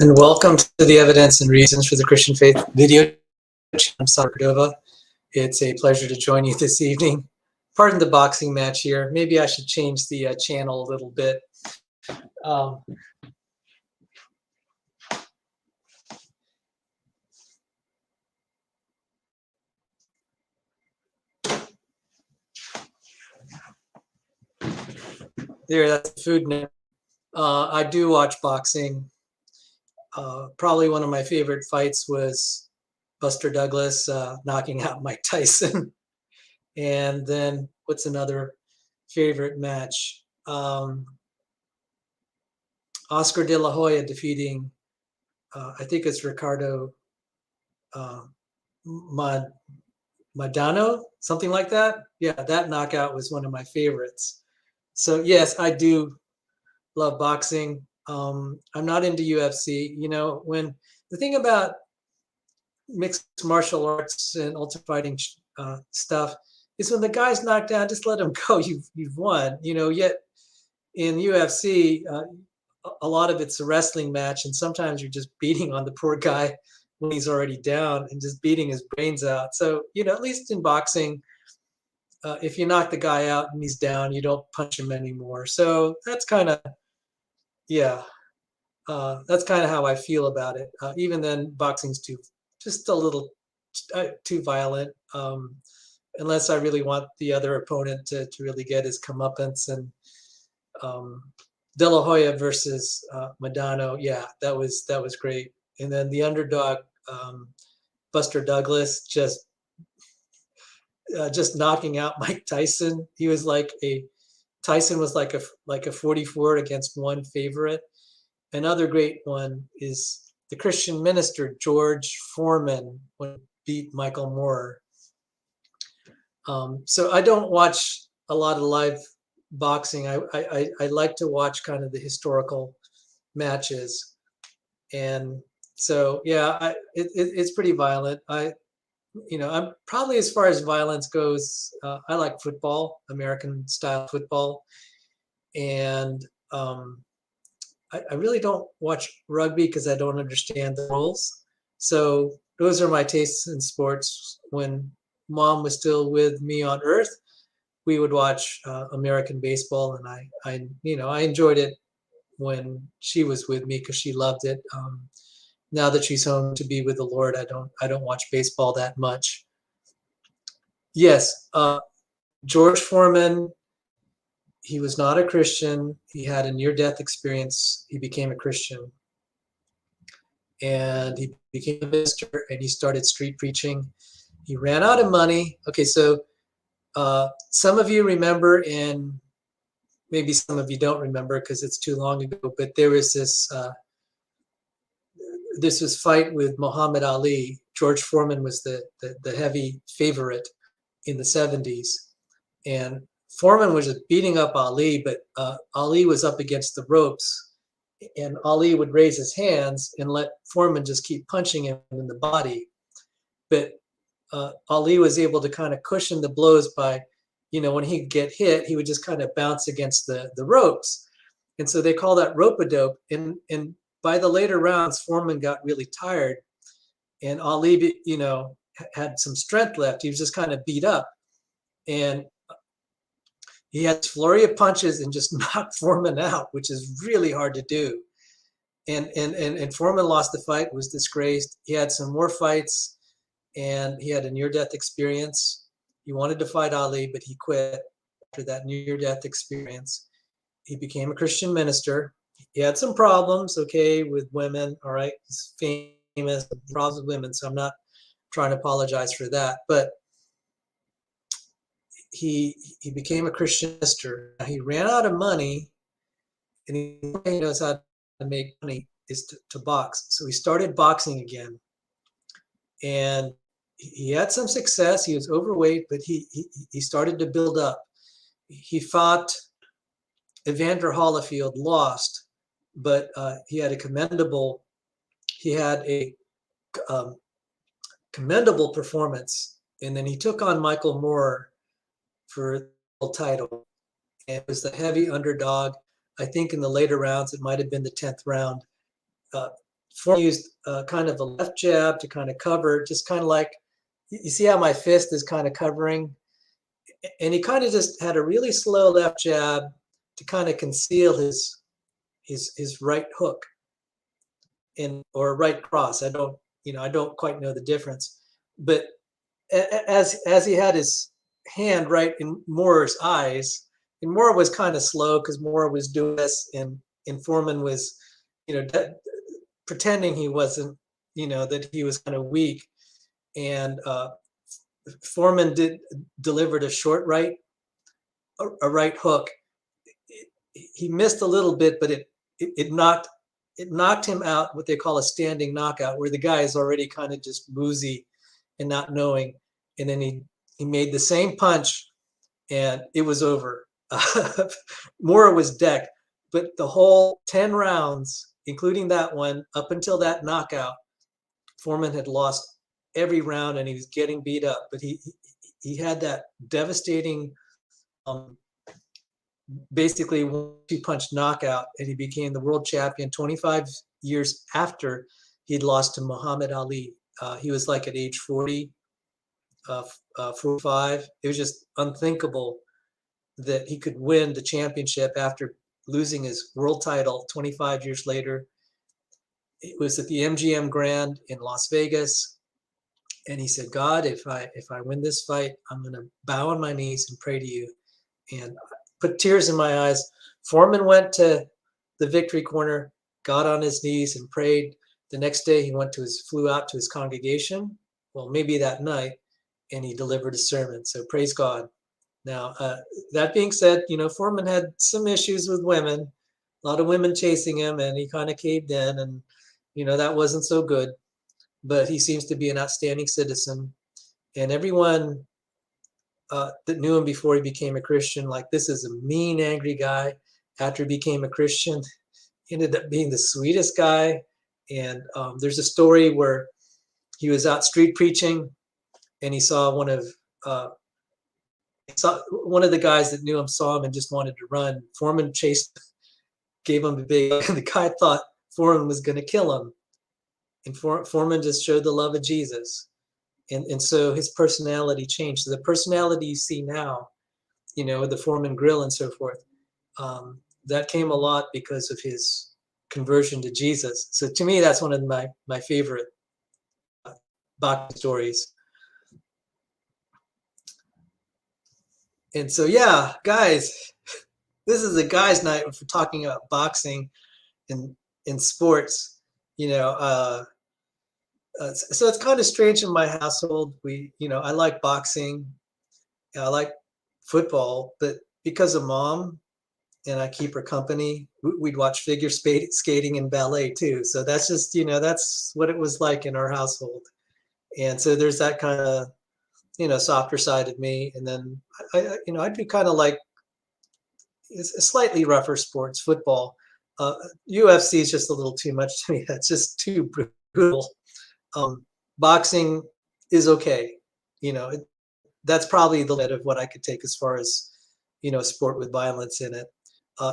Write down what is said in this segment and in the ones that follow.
And welcome to the Evidence and Reasons for the Christian Faith video. I'm Cordova. It's a pleasure to join you this evening. Pardon the boxing match here. Maybe I should change the channel a little bit. There, that's Food Net. I do watch boxing. Probably one of my favorite fights was Buster Douglas knocking out Mike Tyson. And then what's another favorite match? Oscar de la Hoya defeating, I think it's Ricardo Madano, something like that. Yeah, that knockout was one of my favorites. So yes, I do love boxing. I'm not into UFC. You know, when the thing about mixed martial arts and ultimate fighting stuff is when the guy's knocked down, just let him go. You've won. You know, yet in UFC, a lot of it's a wrestling match, and sometimes you're just beating on the poor guy when he's already down and just beating his brains out. So, you know, at least in boxing, if you knock the guy out and he's down, you don't punch him anymore. So that's kind of, yeah, that's kind of how I feel about it. Even then, boxing's just a little too violent, unless I really want the other opponent to really get his comeuppance. And De La Hoya versus Madano, yeah, that was great. And then the underdog, Buster Douglas, just knocking out Mike Tyson. He was Tyson was like a 44 against 1 favorite. Another great one is the Christian minister George Foreman when beat Michael Moore. So I don't watch a lot of live boxing. I like to watch kind of the historical matches, and so yeah, it's pretty violent. I'm probably, as far as violence goes, I like football, American style football, and I really don't watch rugby because I don't understand the rules. So those are my tastes in sports. When Mom was still with me on Earth, we would watch American baseball, and I enjoyed it when she was with me because she loved it. Now that she's home to be with the Lord, I don't watch baseball that much. Yes, George Foreman. He was not a Christian. He had a near-death experience. He became a Christian, and he became a minister, and he started street preaching. He ran out of money. Okay, so some of you remember, and maybe some of you don't remember because it's too long ago, but there was this was fight with Muhammad Ali. George Foreman was the heavy favorite in the 70s, and Foreman was just beating up Ali, but Ali was up against the ropes, and Ali would raise his hands and let Foreman just keep punching him in the body. But Ali was able to kind of cushion the blows by, when he'd get hit, he would just kind of bounce against the ropes. And so they call that rope-a-dope. And by the later rounds, Foreman got really tired, and Ali, had some strength left. He was just kind of beat up, and he had a flurry of punches and just knocked Foreman out, which is really hard to do. And Foreman lost the fight, was disgraced. He had some more fights, and he had a near-death experience. He wanted to fight Ali, but he quit after that near-death experience. He became a Christian minister. He had some problems, okay, with women, all right? He's famous, problems with women, so I'm not trying to apologize for that. But he became a Christian minister. He ran out of money, and he knows how to make money is to box. So he started boxing again, and he had some success. He was overweight, but he started to build up. He fought Evander Holyfield, lost, but he had a commendable performance. And then he took on Michael Moore for the title. And it was the heavy underdog. I think in the later rounds, it might have been the 10th round. Foreman used kind of a left jab to kind of cover, just kind of like, you see how my fist is kind of covering? And he kind of just had a really slow left jab to kind of conceal his right hook or right cross. I don't quite know the difference, but as he had his hand right in Moore's eyes, and Moore was kind of slow because Moore was doing this, and Foreman was, pretending he wasn't, that he was kind of weak, and Foreman delivered a short right, a right hook. He missed a little bit, but it knocked him out, what they call a standing knockout, where the guy is already kind of just woozy and not knowing, and then he made the same punch, and it was over. Moore was decked, but the whole 10 rounds, including that one, up until that knockout, Foreman had lost every round, and he was getting beat up. But he had that devastating, basically 1-2 punch knockout, and he became the world champion 25 years after he'd lost to Muhammad Ali. He was like at age 40, 45. It was just unthinkable that he could win the championship after losing his world title 25 years later. It was at the MGM Grand in Las Vegas. And he said, God, if I win this fight, I'm going to bow on my knees and pray to you. And put tears in my eyes. Foreman went to the victory corner, got on his knees and prayed. The next day he flew out to his congregation. Well, maybe that night, and he delivered a sermon. So praise God. Now, that being said, Foreman had some issues with women, a lot of women chasing him, and he kind of caved in, and, that wasn't so good. But he seems to be an outstanding citizen. And everyone that knew him before he became a Christian, like, this is a mean, angry guy. After he became a Christian, he ended up being the sweetest guy. And there's a story where he was out street preaching, and he saw one of the guys that knew him, saw him and just wanted to run. Foreman gave him a big, and the guy thought Foreman was going to kill him. And Foreman just showed the love of Jesus. And so his personality changed. So the personality you see now, with the Foreman grill and so forth, that came a lot because of his conversion to Jesus. So to me, that's one of my favorite boxing stories. And so, yeah, guys, this is a guys' night for talking about boxing and in sports. So it's kind of strange in my household. I like boxing, I like football, but because of Mom, and I keep her company, we'd watch figure skating and ballet too. So that's just, that's what it was like in our household. And so there's that kind of, softer side of me. And then I do kind of like a slightly rougher sports, football. UFC is just a little too much to me. That's just too brutal. Boxing is okay. That's probably the limit of what I could take as far as, sport with violence in it.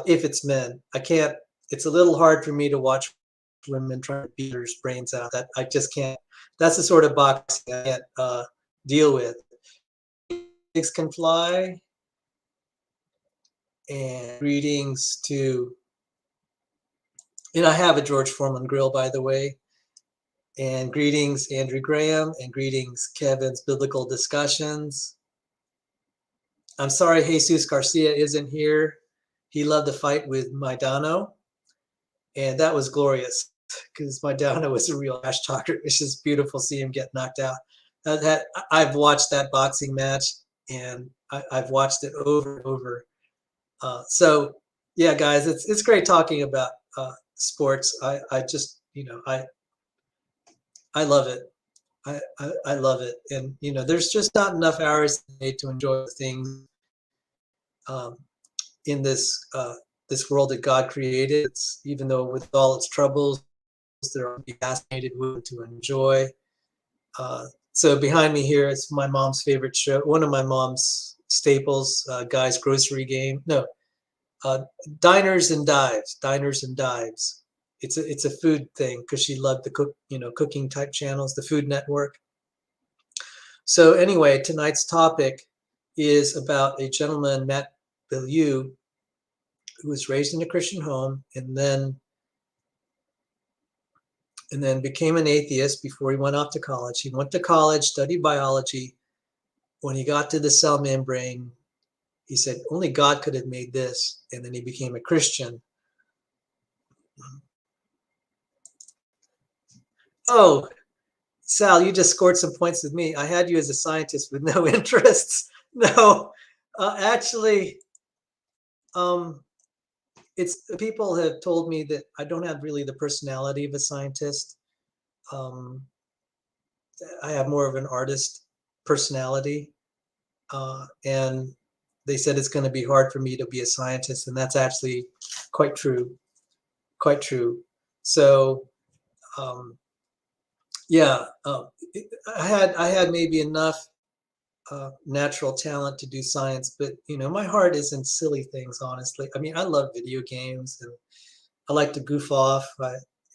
If it's men, I can't. It's a little hard for me to watch women trying to beat their brains out. That I just can't. That's the sort of boxing I can't deal with. Pigs can fly. And greetings to, I have a George Foreman grill, by the way. And greetings, Andrew Graham, and greetings, Kevin's Biblical Discussions. I'm sorry Jesus Garcia isn't here. He loved to fight with Maidano, and that was glorious because Maidano was a real trash talker. It's just beautiful to see him get knocked out. I've watched that boxing match, and I've watched it over and over. So, yeah, guys, it's great talking about sports. I just, I love it. I love it. And, there's just not enough hours a day to enjoy things in this world that God created. Even though with all its troubles, there are fascinated with to enjoy. So behind me here is my mom's favorite show, one of my mom's staples, Guy's Grocery Game. No, Diners and Dives. it's a food thing because she loved the cooking type channels, the Food Network. So anyway, tonight's topic is about a gentleman, Matt Bilyeu, who was raised in a Christian home and then became an atheist before he went off to college. He went to college, studied biology. When he got to the cell membrane, he said, only God could have made this. And then he became a Christian. Oh, Sal, you just scored some points with me. I had you as a scientist with no interests. No, actually, it's people have told me that I don't have really the personality of a scientist. I have more of an artist personality, and they said it's going to be hard for me to be a scientist, and that's actually quite true. Quite true. So, yeah, I had maybe enough natural talent to do science, but my heart is in silly things, honestly. I mean, I love video games and I like to goof off.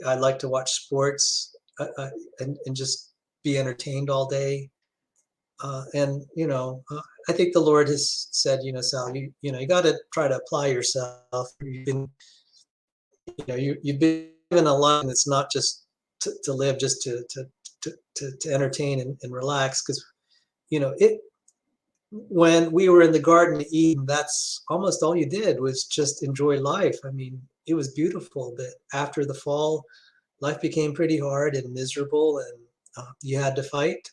I like to watch sports and just be entertained all day. And I think the Lord has said, Sal, you got to try to apply yourself. You've been, you've been given a life, and it's not just to live, just to entertain and relax, because it. When we were in the Garden of Eden, that's almost all you did was just enjoy life. I mean, it was beautiful, but after the fall, life became pretty hard and miserable, and you had to fight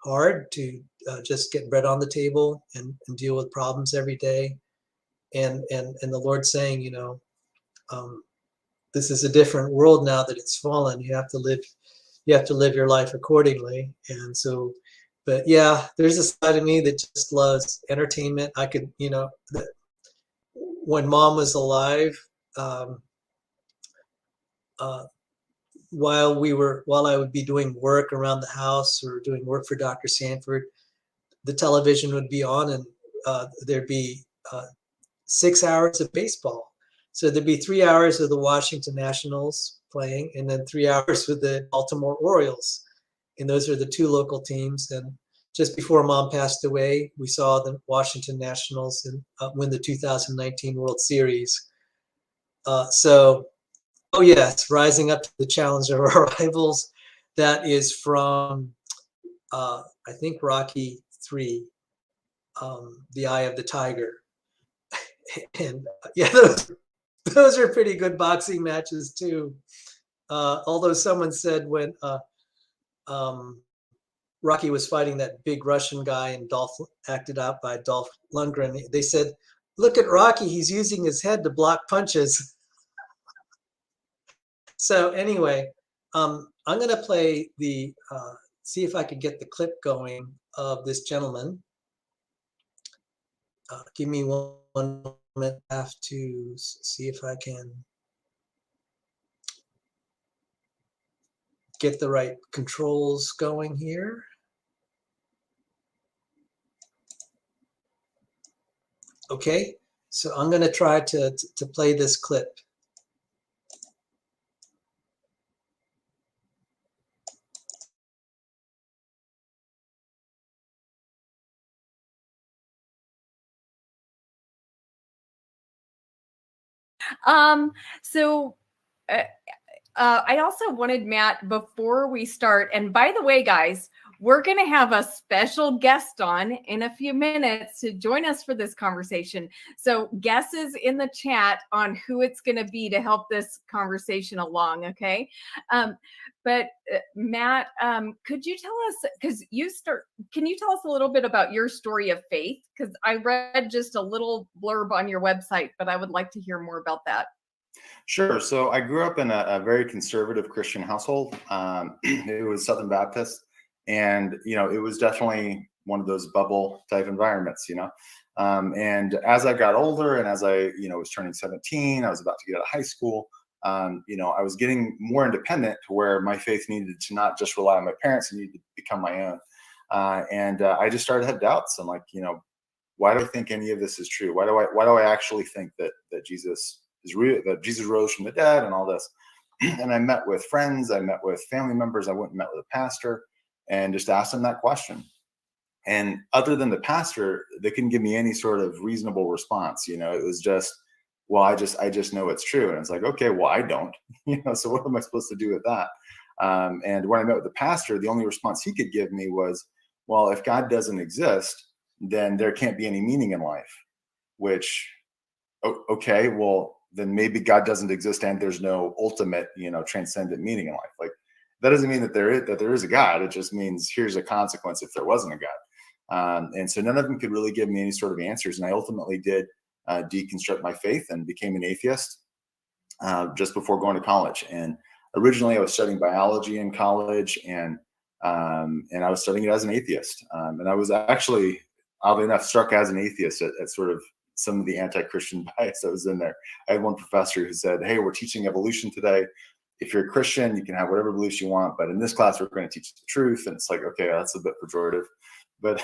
hard to just get bread on the table and deal with problems every day. And the Lord saying, this is a different world now that it's fallen. You have to live your life accordingly. And so, but yeah, there's a side of me that just loves entertainment. I could, when Mom was alive, while I would be doing work around the house or doing work for Dr. Sanford, the television would be on, and there'd be 6 hours of baseball. So there'd be 3 hours of the Washington Nationals playing, and then 3 hours with the Baltimore Orioles. And those are the two local teams. And just before Mom passed away, we saw the Washington Nationals win the 2019 World Series. So, oh yes, rising up to the challenge of our rivals. That is from, I think, Rocky III, The Eye of the Tiger. And yeah, those are pretty good boxing matches too. Although someone said when Rocky was fighting that big Russian guy and acted out by Dolph Lundgren, they said, "Look at Rocky, he's using his head to block punches." So anyway, I'm going to play see if I could get the clip going of this gentleman. Give me one moment. I have to see if I can get the right controls going here. Okay, so I'm going to try to play this clip. So I also wanted, Matt, before we start, and by the way, guys, we're going to have a special guest on in a few minutes to join us for this conversation. So guesses in the chat on who it's going to be to help this conversation along, okay? But Matt, could you tell us, can you tell us a little bit about your story of faith? Because I read just a little blurb on your website, but I would like to hear more about that. Sure. So I grew up in a very conservative Christian household. It was Southern Baptist, and it was definitely one of those bubble type environments. And as I got older, and as I was turning 17, I was about to get out of high school. I was getting more independent to where my faith needed to not just rely on my parents; it needed to become my own. And I just started to have doubts. I'm like, why do I think any of this is true? Why do I actually think that Jesus is real, that Jesus rose from the dead and all this? and I met with friends, I met with family members, I went and met with a pastor and just asked them that question. And other than the pastor, they couldn't give me any sort of reasonable response. It was just, well, I just know it's true. And it's like, okay, well, I don't, so what am I supposed to do with that? And when I met with the pastor, the only response he could give me was, well, if God doesn't exist, then there can't be any meaning in life, which, okay, well, then maybe God doesn't exist and there's no ultimate, transcendent meaning in life. Like, that doesn't mean that there is a God. It just means here's a consequence if there wasn't a God. And so none of them could really give me any sort of answers. And I ultimately did deconstruct my faith and became an atheist just before going to college. And originally I was studying biology in college, and I was studying it as an atheist. And I was actually, oddly enough, struck as an atheist at sort of some of the anti-Christian bias that was in there. I had one professor who said, hey, we're teaching evolution today. If you're a Christian, you can have whatever beliefs you want, but in this class, we're going to teach the truth. And it's like, okay, that's a bit pejorative. But,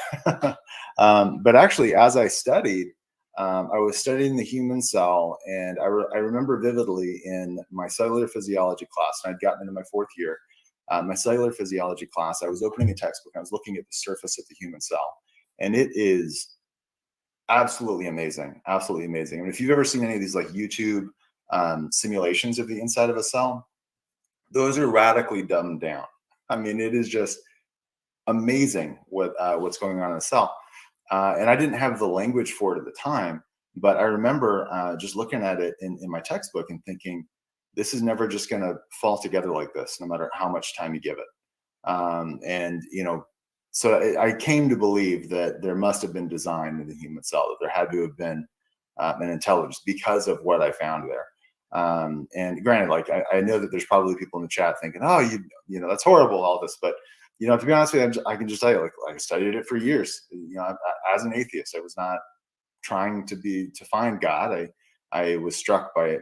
but actually, as I studied, I was studying the human cell, and I remember vividly in my cellular physiology class, and I'd gotten into my 4th year, my cellular physiology class, I was opening a textbook, and I was looking at the surface of the human cell, and it is absolutely amazing, absolutely amazing. I mean, if you've ever seen any of these like YouTube simulations of the inside of a cell, those are radically dumbed down. I mean, it is just amazing what's going on in a cell. And I didn't have the language for it at the time, but I remember just looking at it in my textbook and thinking, this is never just going to fall together like this, no matter how much time you give it. So I came to believe that there must have been design in the human cell, that there had to have been an intelligence because of what I found there. And granted, like I know that there's probably people in the chat thinking, oh, that's horrible, all this, but to be honest with you, I can just tell you, like I studied it for years. As an atheist, I was not trying to find God. I was struck by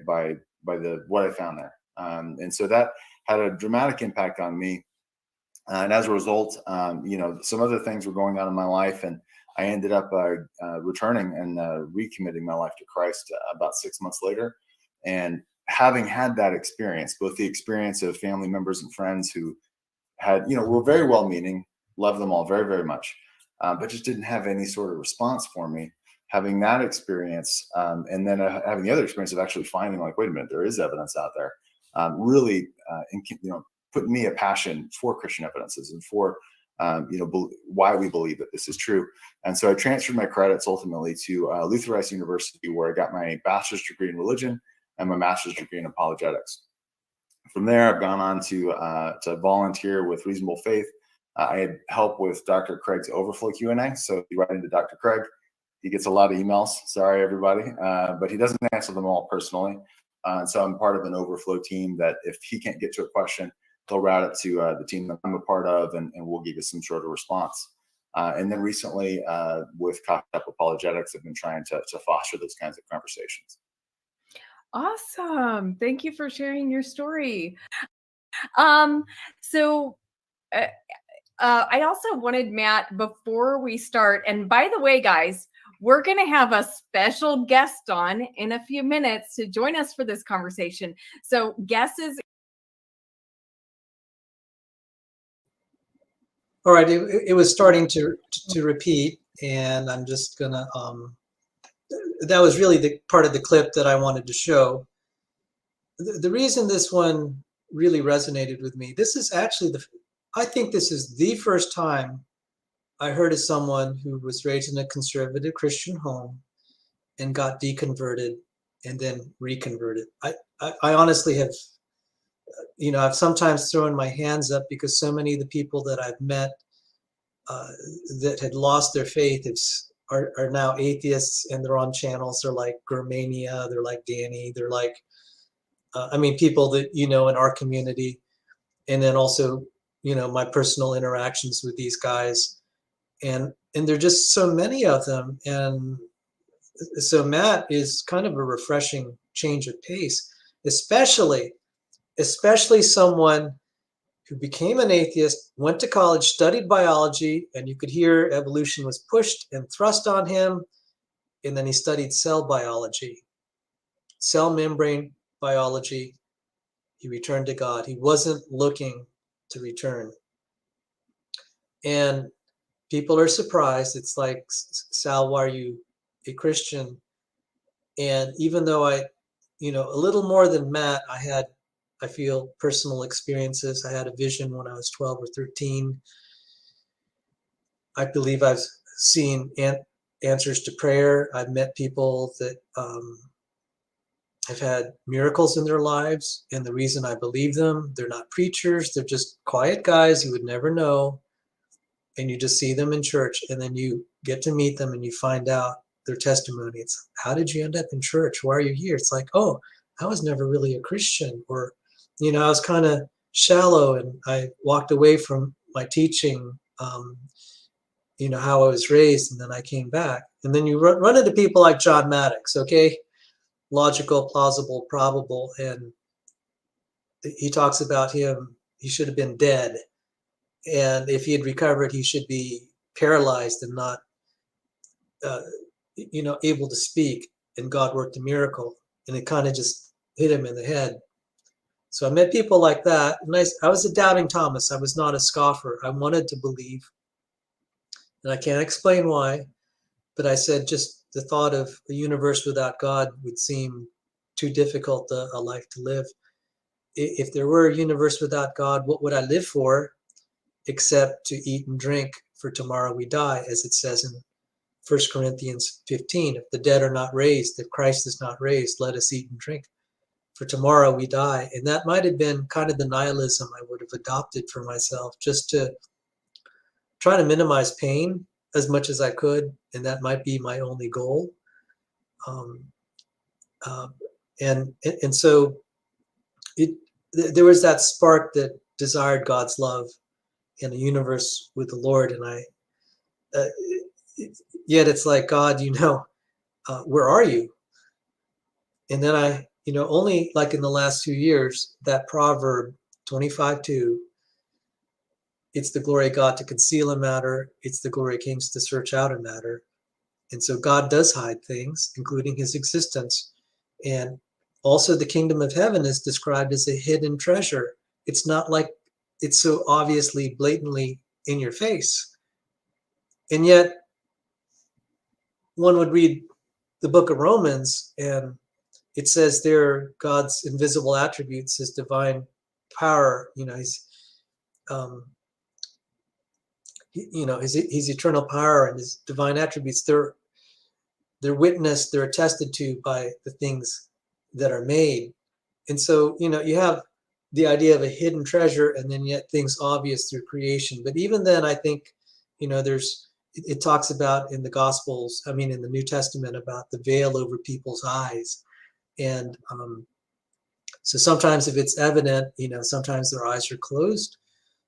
what I found there, and so that had a dramatic impact on me. And as a result, some other things were going on in my life, and I ended up returning and recommitting my life to Christ about 6 months later. And having had that experience, both the experience of family members and friends who had, were very well-meaning, loved them all very, very much, but just didn't have any sort of response for me. Having that experience, and then having the other experience of actually finding, like, wait a minute, there is evidence out there, really, put me a passion for Christian evidences and for, why we believe that this is true. And so I transferred my credits ultimately to Luther Rice University, where I got my bachelor's degree in religion and my master's degree in apologetics. From there, I've gone on to volunteer with Reasonable Faith. I had help with Dr. Craig's Overflow Q&A. So if you write into Dr. Craig, he gets a lot of emails. Sorry, everybody. But he doesn't answer them all personally. And so I'm part of an Overflow team that if he can't get to a question, they'll route it to the team that I'm a part of, and we'll give you some sort of response. And then recently, with Cocked Up Apologetics, I've been trying to foster those kinds of conversations. Awesome. Thank you for sharing your story. So I also wanted, Matt, before we start, and by the way, guys, we're going to have a special guest on in a few minutes to join us for this conversation. So guesses. All right, it was starting to repeat, and I'm just gonna, that was really the part of the clip that I wanted to show. The reason this one really resonated with me, this is actually I think this is the first time I heard of someone who was raised in a conservative Christian home and got deconverted and then reconverted. I honestly have, I've sometimes thrown my hands up because so many of the people that I've met that had lost their faith are now atheists, and they're on channels. They're like Germania, they're like Danny, they're like, people that, in our community. And then also, my personal interactions with these guys. And there are just so many of them. And so Matt is kind of a refreshing change of pace, especially someone who became an atheist, went to college, studied biology, and you could hear evolution was pushed and thrust on him. And then he studied cell biology, cell membrane biology. He returned to God. He wasn't looking to return. And people are surprised. It's like, Sal, why are you a Christian? And even though a little more than Matt, I feel personal experiences. I had a vision when I was 12 or 13. I believe I've seen answers to prayer. I've met people that have had miracles in their lives. And the reason I believe them, they're not preachers. They're just quiet guys you would never know. And you just see them in church, and then you get to meet them and you find out their testimony. It's, how did you end up in church? Why are you here? It's like, oh, I was never really a Christian, or, I was kind of shallow and I walked away from my teaching, how I was raised, and then I came back. And then you run into people like John Maddox, okay? Logical, plausible, probable. And he talks about him, he should have been dead. And if he had recovered, he should be paralyzed and not, able to speak. And God worked a miracle. And it kind of just hit him in the head. So I met people like that. And I was a doubting Thomas. I was not a scoffer. I wanted to believe. And I can't explain why. But I said just the thought of a universe without God would seem too difficult a life to live. If there were a universe without God, what would I live for? Except to eat and drink, for tomorrow we die, as it says in 1 Corinthians 15. If the dead are not raised, if Christ is not raised, let us eat and drink, for tomorrow we die. And that might have been kind of the nihilism I would have adopted for myself, just to try to minimize pain as much as I could. And that might be my only goal. And so there was that spark that desired God's love in a universe with the Lord. And yet it's like, God, where are you? And then I, only like in the last few years, that proverb 25:2, it's the glory of God to conceal a matter. It's the glory of kings to search out a matter. And so God does hide things, including his existence. And also the kingdom of heaven is described as a hidden treasure. It's not like it's so obviously, blatantly in your face. And yet, one would read the book of Romans, and it says there God's invisible attributes, his divine power, his eternal power and his divine attributes, they're witnessed, they're attested to by the things that are made. And so, you have the idea of a hidden treasure, and then yet things obvious through creation. But even then, I think, it talks about in the Gospels, in the New Testament, about the veil over people's eyes. And so sometimes if it's evident, sometimes their eyes are closed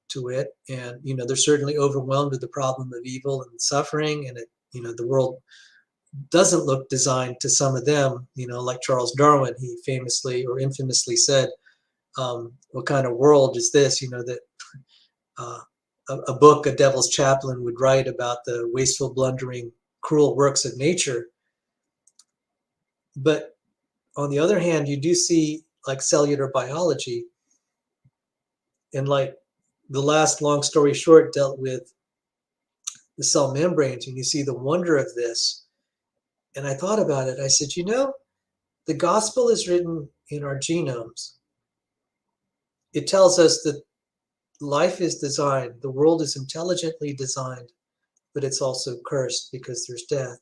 to it. And, they're certainly overwhelmed with the problem of evil and suffering. And the world doesn't look designed to some of them, like Charles Darwin, he famously or infamously said, what kind of world is this, that a book, A Devil's Chaplain, would write about the wasteful, blundering, cruel works of nature. But on the other hand, you do see like cellular biology, and like the last long story short dealt with the cell membranes, and you see the wonder of this. And I thought about it. I said, the gospel is written in our genomes. It tells us that life is designed, the world is intelligently designed, but it's also cursed because there's death.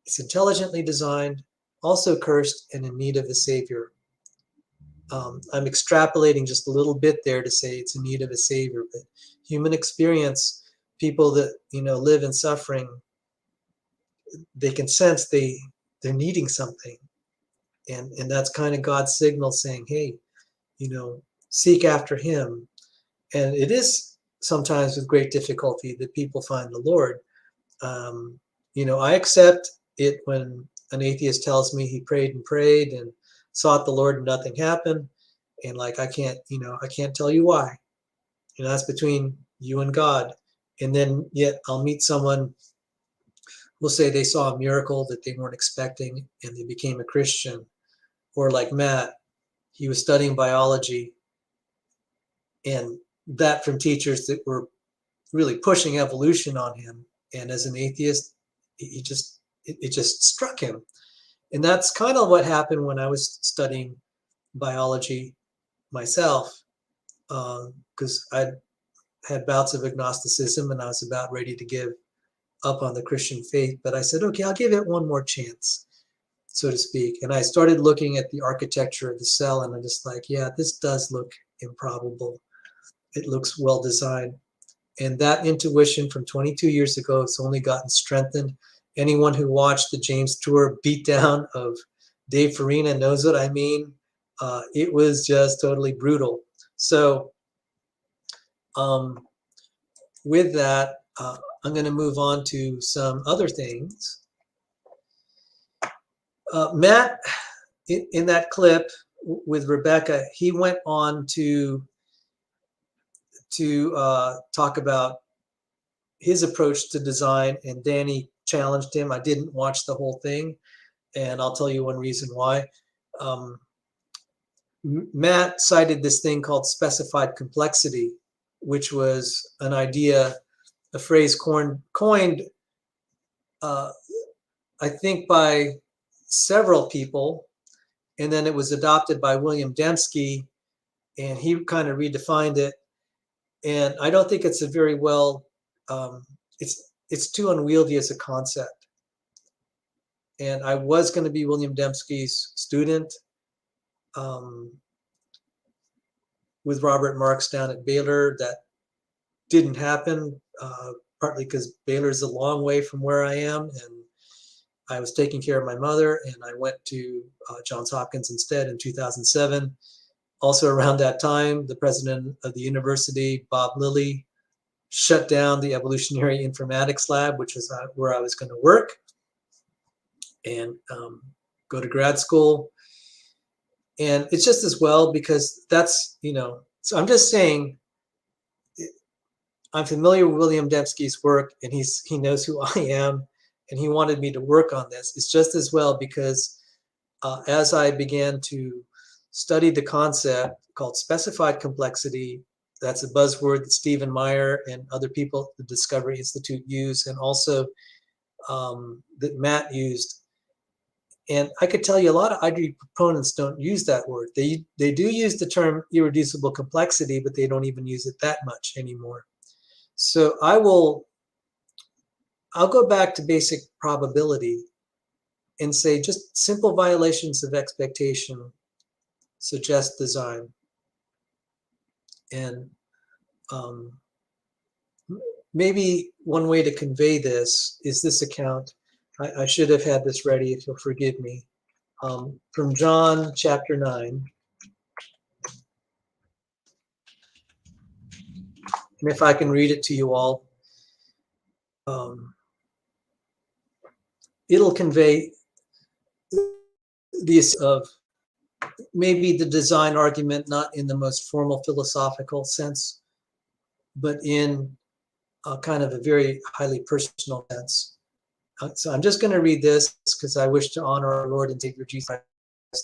It's intelligently designed, also cursed, and in need of a savior. I'm extrapolating just a little bit there to say it's in need of a savior, but human experience, people that live in suffering, they can sense they're needing something, and that's kind of God's signal saying, hey, seek after him. And it is sometimes with great difficulty that people find the Lord. I accept it when an atheist tells me he prayed and sought the Lord and nothing happened. And like, I can't tell you why. That's between you and God. And then yet I'll meet someone who'll say they saw a miracle that they weren't expecting and they became a Christian. Or like Matt, he was studying biology, and that from teachers that were really pushing evolution on him. And as an atheist, it just struck him. And that's kind of what happened when I was studying biology myself, because I had bouts of agnosticism and I was about ready to give up on the Christian faith. But I said, okay, I'll give it one more chance, so to speak. And I started looking at the architecture of the cell, and I'm just like, yeah, this does look improbable. It looks well designed. And that intuition from 22 years ago has only gotten strengthened. Anyone who watched the James Tour beatdown of Dave Farina knows what I mean. It was just totally brutal. So with that, I'm going to move on to some other things. Matt, in that clip with Rebecca, he went on to talk about his approach to design, and Danny challenged him. I didn't watch the whole thing, and I'll tell you one reason why. Matt cited this thing called specified complexity, which was an idea, a phrase coined, I think, by several people, and then it was adopted by William Dembski, and he kind of redefined it. And I don't think it's a very well, it's too unwieldy as a concept. And I was going to be William Dembski's student with Robert Marks down at Baylor. That didn't happen, partly because Baylor's a long way from where I am, and I was taking care of my mother, and I went to Johns Hopkins instead in 2007. Also around that time, the president of the university, Bob Lilly, shut down the evolutionary informatics lab, which is where I was going to work and go to grad school. And it's just as well, because that's, so I'm just saying, I'm familiar with William Dembski's work, and he knows who I am, and he wanted me to work on this. It's just as well because as I began to study the concept called specified complexity, that's a buzzword that Stephen Meyer and other people at the Discovery Institute use, and also that Matt used. And I could tell you a lot of ID proponents don't use that word. They do use the term irreducible complexity, but they don't even use it that much anymore. So I'll go back to basic probability and say just simple violations of expectation suggest design. And maybe one way to convey this is this account. I should have had this ready, if you'll forgive me. From John chapter 9. And if I can read it to you all, it'll convey the of maybe the design argument, not in the most formal philosophical sense, but in kind of a very highly personal sense. So I'm just going to read this because I wish to honor our Lord and Savior Jesus Christ.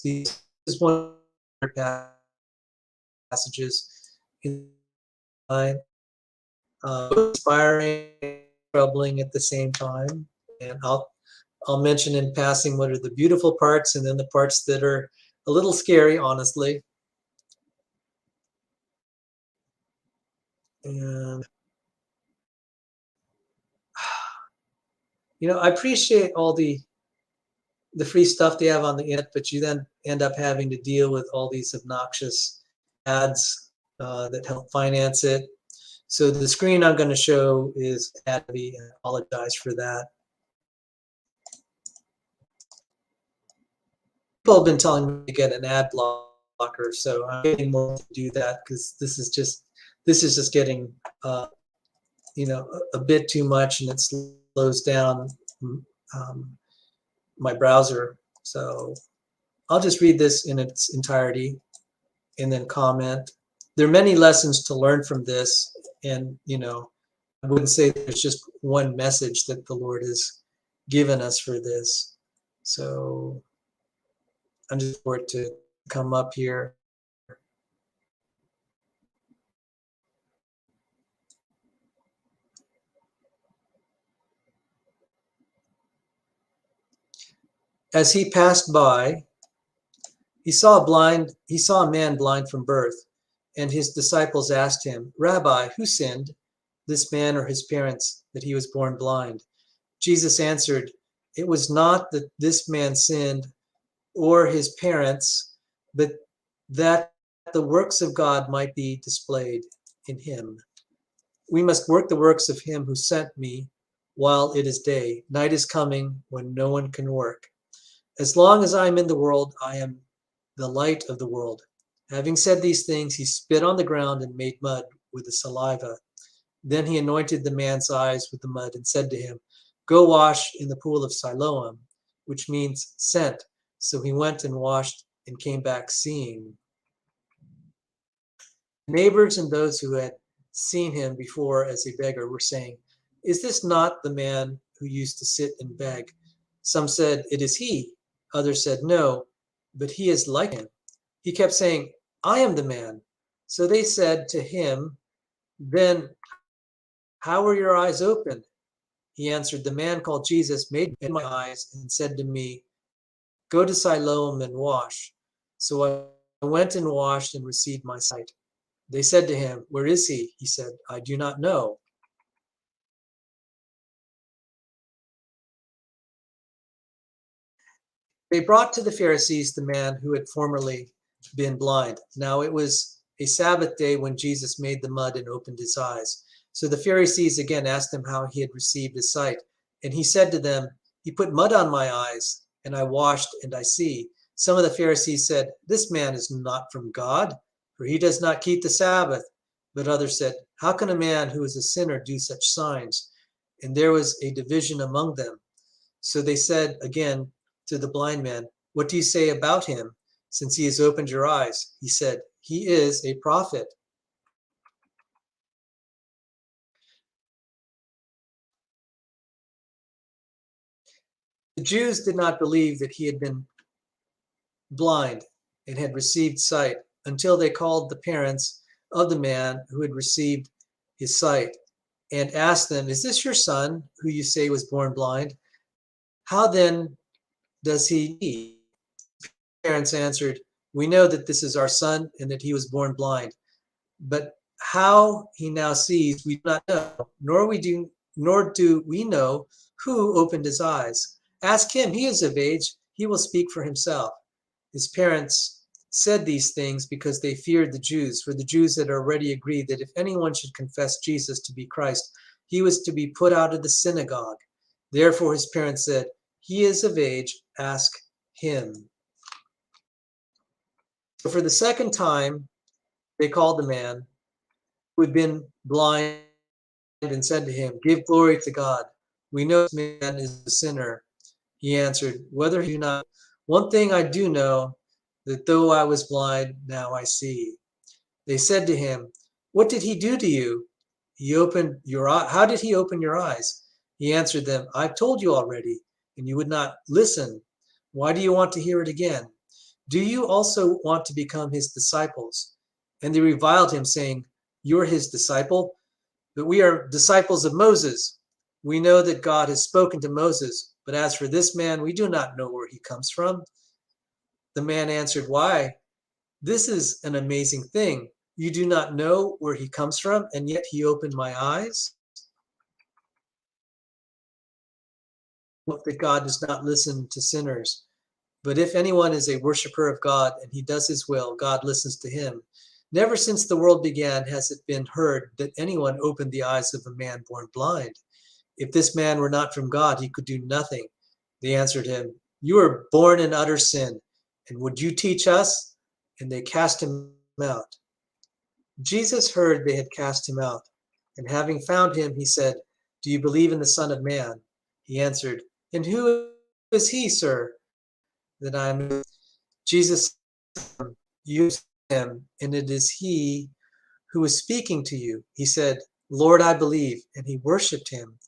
This is one of the passages in the Bible, inspiring, troubling at the same time. And I'll mention in passing what are the beautiful parts, and then the parts that are a little scary, honestly. And I appreciate all the free stuff they have on the internet, but you then end up having to deal with all these obnoxious ads that help finance it. So the screen I'm going to show is ad-heavy, and I apologize for that. People have been telling me to get an ad blocker, so I'm getting more to do that, because this is just getting a bit too much, and it slows down my browser. So I'll just read this in its entirety and then comment. There are many lessons to learn from this, and I wouldn't say there's just one message that the Lord has given us for this. So I'm just for it to come up here. As he passed by, he saw a man blind from birth, and his disciples asked him, "Rabbi, who sinned, this man or his parents, that he was born blind?" Jesus answered, "It was not that this man sinned or his parents, but that the works of God might be displayed in him. We must work the works of him who sent me while it is day. Night is coming when no one can work. As long as I am in the world, I am the light of the world." Having said these things, he spit on the ground and made mud with the saliva. Then he anointed the man's eyes with the mud and said to him, "Go wash in the pool of Siloam," which means sent. So he went and washed and came back seeing. Neighbors and those who had seen him before as a beggar were saying, "Is this not the man who used to sit and beg?" Some said, "It is he." Others said, "No, but he is like him." He kept saying, "I am the man." So they said to him, "Then how were your eyes opened?" He answered, "The man called Jesus made my eyes and said to me, 'Go to Siloam and wash.' So I went and washed and received my sight." They said to him, "Where is he?" He said, "I do not know." They brought to the Pharisees the man who had formerly been blind. Now it was a Sabbath day when Jesus made the mud and opened his eyes. So the Pharisees again asked him how he had received his sight. And he said to them, "He put mud on my eyes, and I washed, and I see." Some of the Pharisees said, "This man is not from God, for he does not keep the Sabbath." But others said, "How can a man who is a sinner do such signs?" And there was a division among them. So they said again to the blind man, "What do you say about him, since he has opened your eyes?" He said, "He is a prophet." The Jews did not believe that he had been blind and had received sight until they called the parents of the man who had received his sight and asked them, "Is this your son who you say was born blind? How then does he see?" Parents answered, "We know that this is our son and that he was born blind. But how he now sees, we do not know, nor do we know who opened his eyes. Ask him, he is of age, he will speak for himself." His parents said these things because they feared the Jews, for the Jews had already agreed that if anyone should confess Jesus to be Christ, he was to be put out of the synagogue. Therefore his parents said, "He is of age, ask him." So for the second time, they called the man who had been blind and said to him, "Give glory to God. We know this man is a sinner." He answered, "Whether you not, one thing I do know, that though I was blind, now I see." They said to him, "What did he do to you? How did he open your eyes?" He answered them, "I've told you already, and you would not listen. Why do you want to hear it again? Do you also want to become his disciples?" And they reviled him, saying, "You're his disciple, but we are disciples of Moses. We know that God has spoken to Moses, but as for this man, we do not know where he comes from." The man answered, "Why, this is an amazing thing. You do not know where he comes from, and yet he opened my eyes." That God does not listen to sinners. But if anyone is a worshiper of God and he does his will, God listens to him. Never since the world began has it been heard that anyone opened the eyes of a man born blind. If this man were not from God, he could do nothing. They answered him, "You are born in utter sin, and would you teach us?" And they cast him out. Jesus heard they had cast him out, and having found him, he said, "Do you believe in the Son of Man?" He answered, "And who is he, sir, that I am?" Jesus used him, and it is he who is speaking to you. He said, "Lord, I believe," and he worshipped him.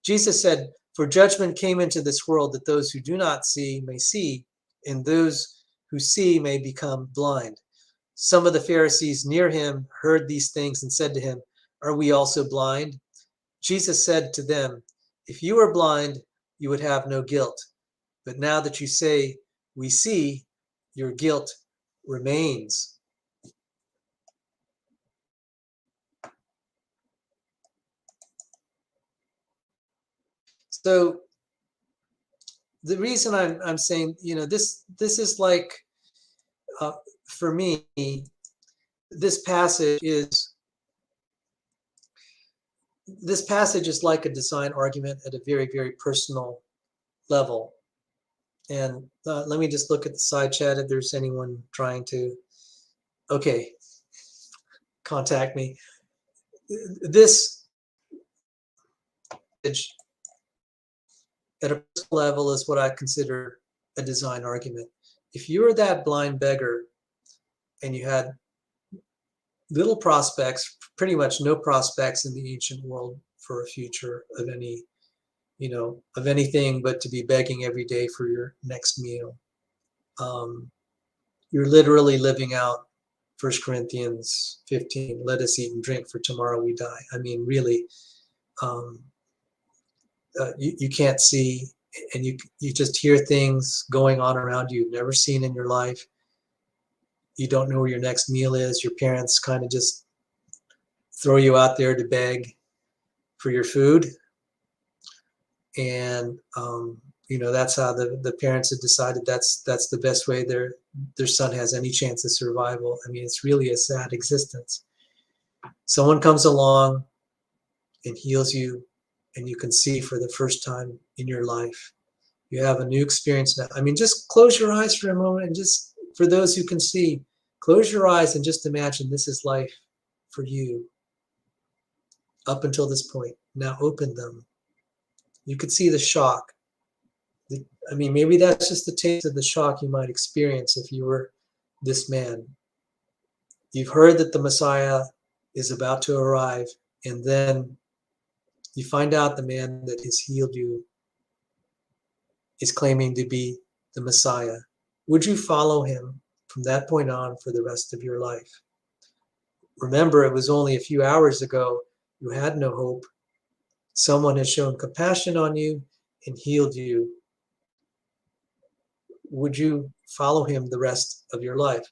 Jesus said, "For judgment came into this world that those who do not see may see, and those who see may become blind." Some of the Pharisees near him heard these things and said to him, "Are we also blind?" Jesus said to them, "If you were blind, you would have no guilt. But now that you say we see, your guilt remains. So the reason I'm saying, this is like, for me, this passage is like a design argument at a very, very personal level. And let me just look at the side chat if there's anyone trying to, okay, contact me. This at a personal level is what I consider a design argument. If you were that blind beggar and you had little prospects, pretty much no prospects in the ancient world for a future of any, of anything but to be begging every day for your next meal. You're literally living out 1 Corinthians 15, let us eat and drink for tomorrow we die. I mean, really, you can't see, and you just hear things going on around you you've never seen in your life. You don't know where your next meal is. Your parents kind of just throw you out there to beg for your food. And, that's how the parents have decided that's the best way their son has any chance of survival. I mean, it's really a sad existence. Someone comes along and heals you, and you can see for the first time in your life. You have a new experience now. I mean, just close your eyes for a moment, and just for those who can see, close your eyes and just imagine this is life for you up until this point. Now open them. You could see the shock. I mean, maybe that's just the taste of the shock you might experience if you were this man. You've heard that the Messiah is about to arrive, and then you find out the man that has healed you is claiming to be the Messiah. Would you follow him from that point on for the rest of your life? Remember, it was only a few hours ago you had no hope. Someone has shown compassion on you and healed you. Would you follow him the rest of your life?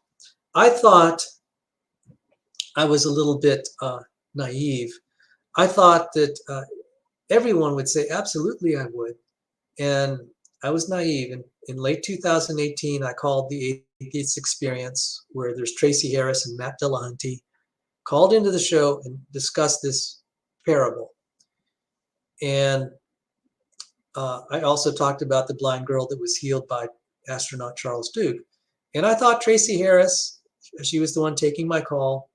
I thought I was a little bit naive. I thought that everyone would say, absolutely, I would. And I was naive. In late 2018, I called the Atheist Experience, where there's Tracy Harris and Matt Dillahunty, called into the show and discussed this parable. And I also talked about the blind girl that was healed by astronaut Charles Duke. And I thought Tracy Harris, she was the one taking my call.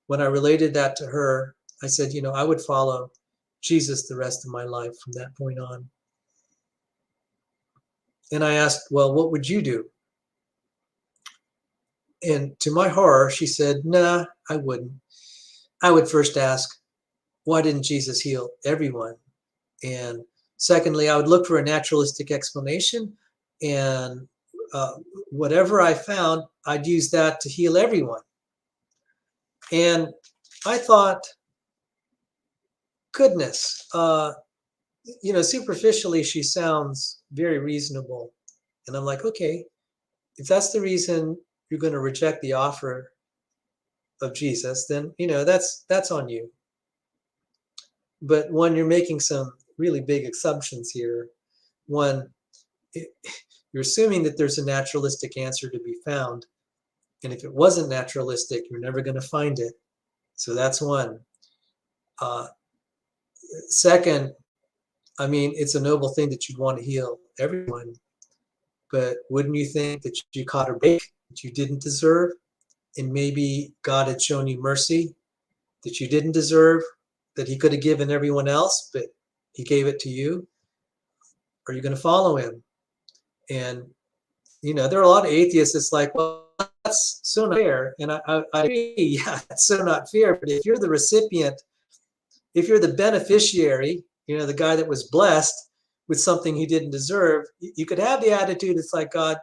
When I related that to her, I said, I would follow Jesus the rest of my life from that point on. And I asked, well, what would you do? And to my horror, she said, nah, I wouldn't. I would first ask, why didn't Jesus heal everyone? And secondly, I would look for a naturalistic explanation, and whatever I found, I'd use that to heal everyone. And I thought, goodness, superficially, she sounds very reasonable. And I'm like, okay, if that's the reason you're going to reject the offer of Jesus, then, that's on you. But when you're making some really big assumptions here, you're assuming that there's a naturalistic answer to be found. And if it wasn't naturalistic, you're never going to find it. So that's one. Second, I mean, it's a noble thing that you'd want to heal everyone. But wouldn't you think that you caught a break that you didn't deserve? And maybe God had shown you mercy that you didn't deserve, that he could have given everyone else, but he gave it to you? Are you going to follow him? And, there are a lot of atheists that's like, well, that's so not fair. And I agree, yeah, it's so not fair. But if you're the recipient, if you're the beneficiary, the guy that was blessed with something he didn't deserve, you could have the attitude, it's like, God,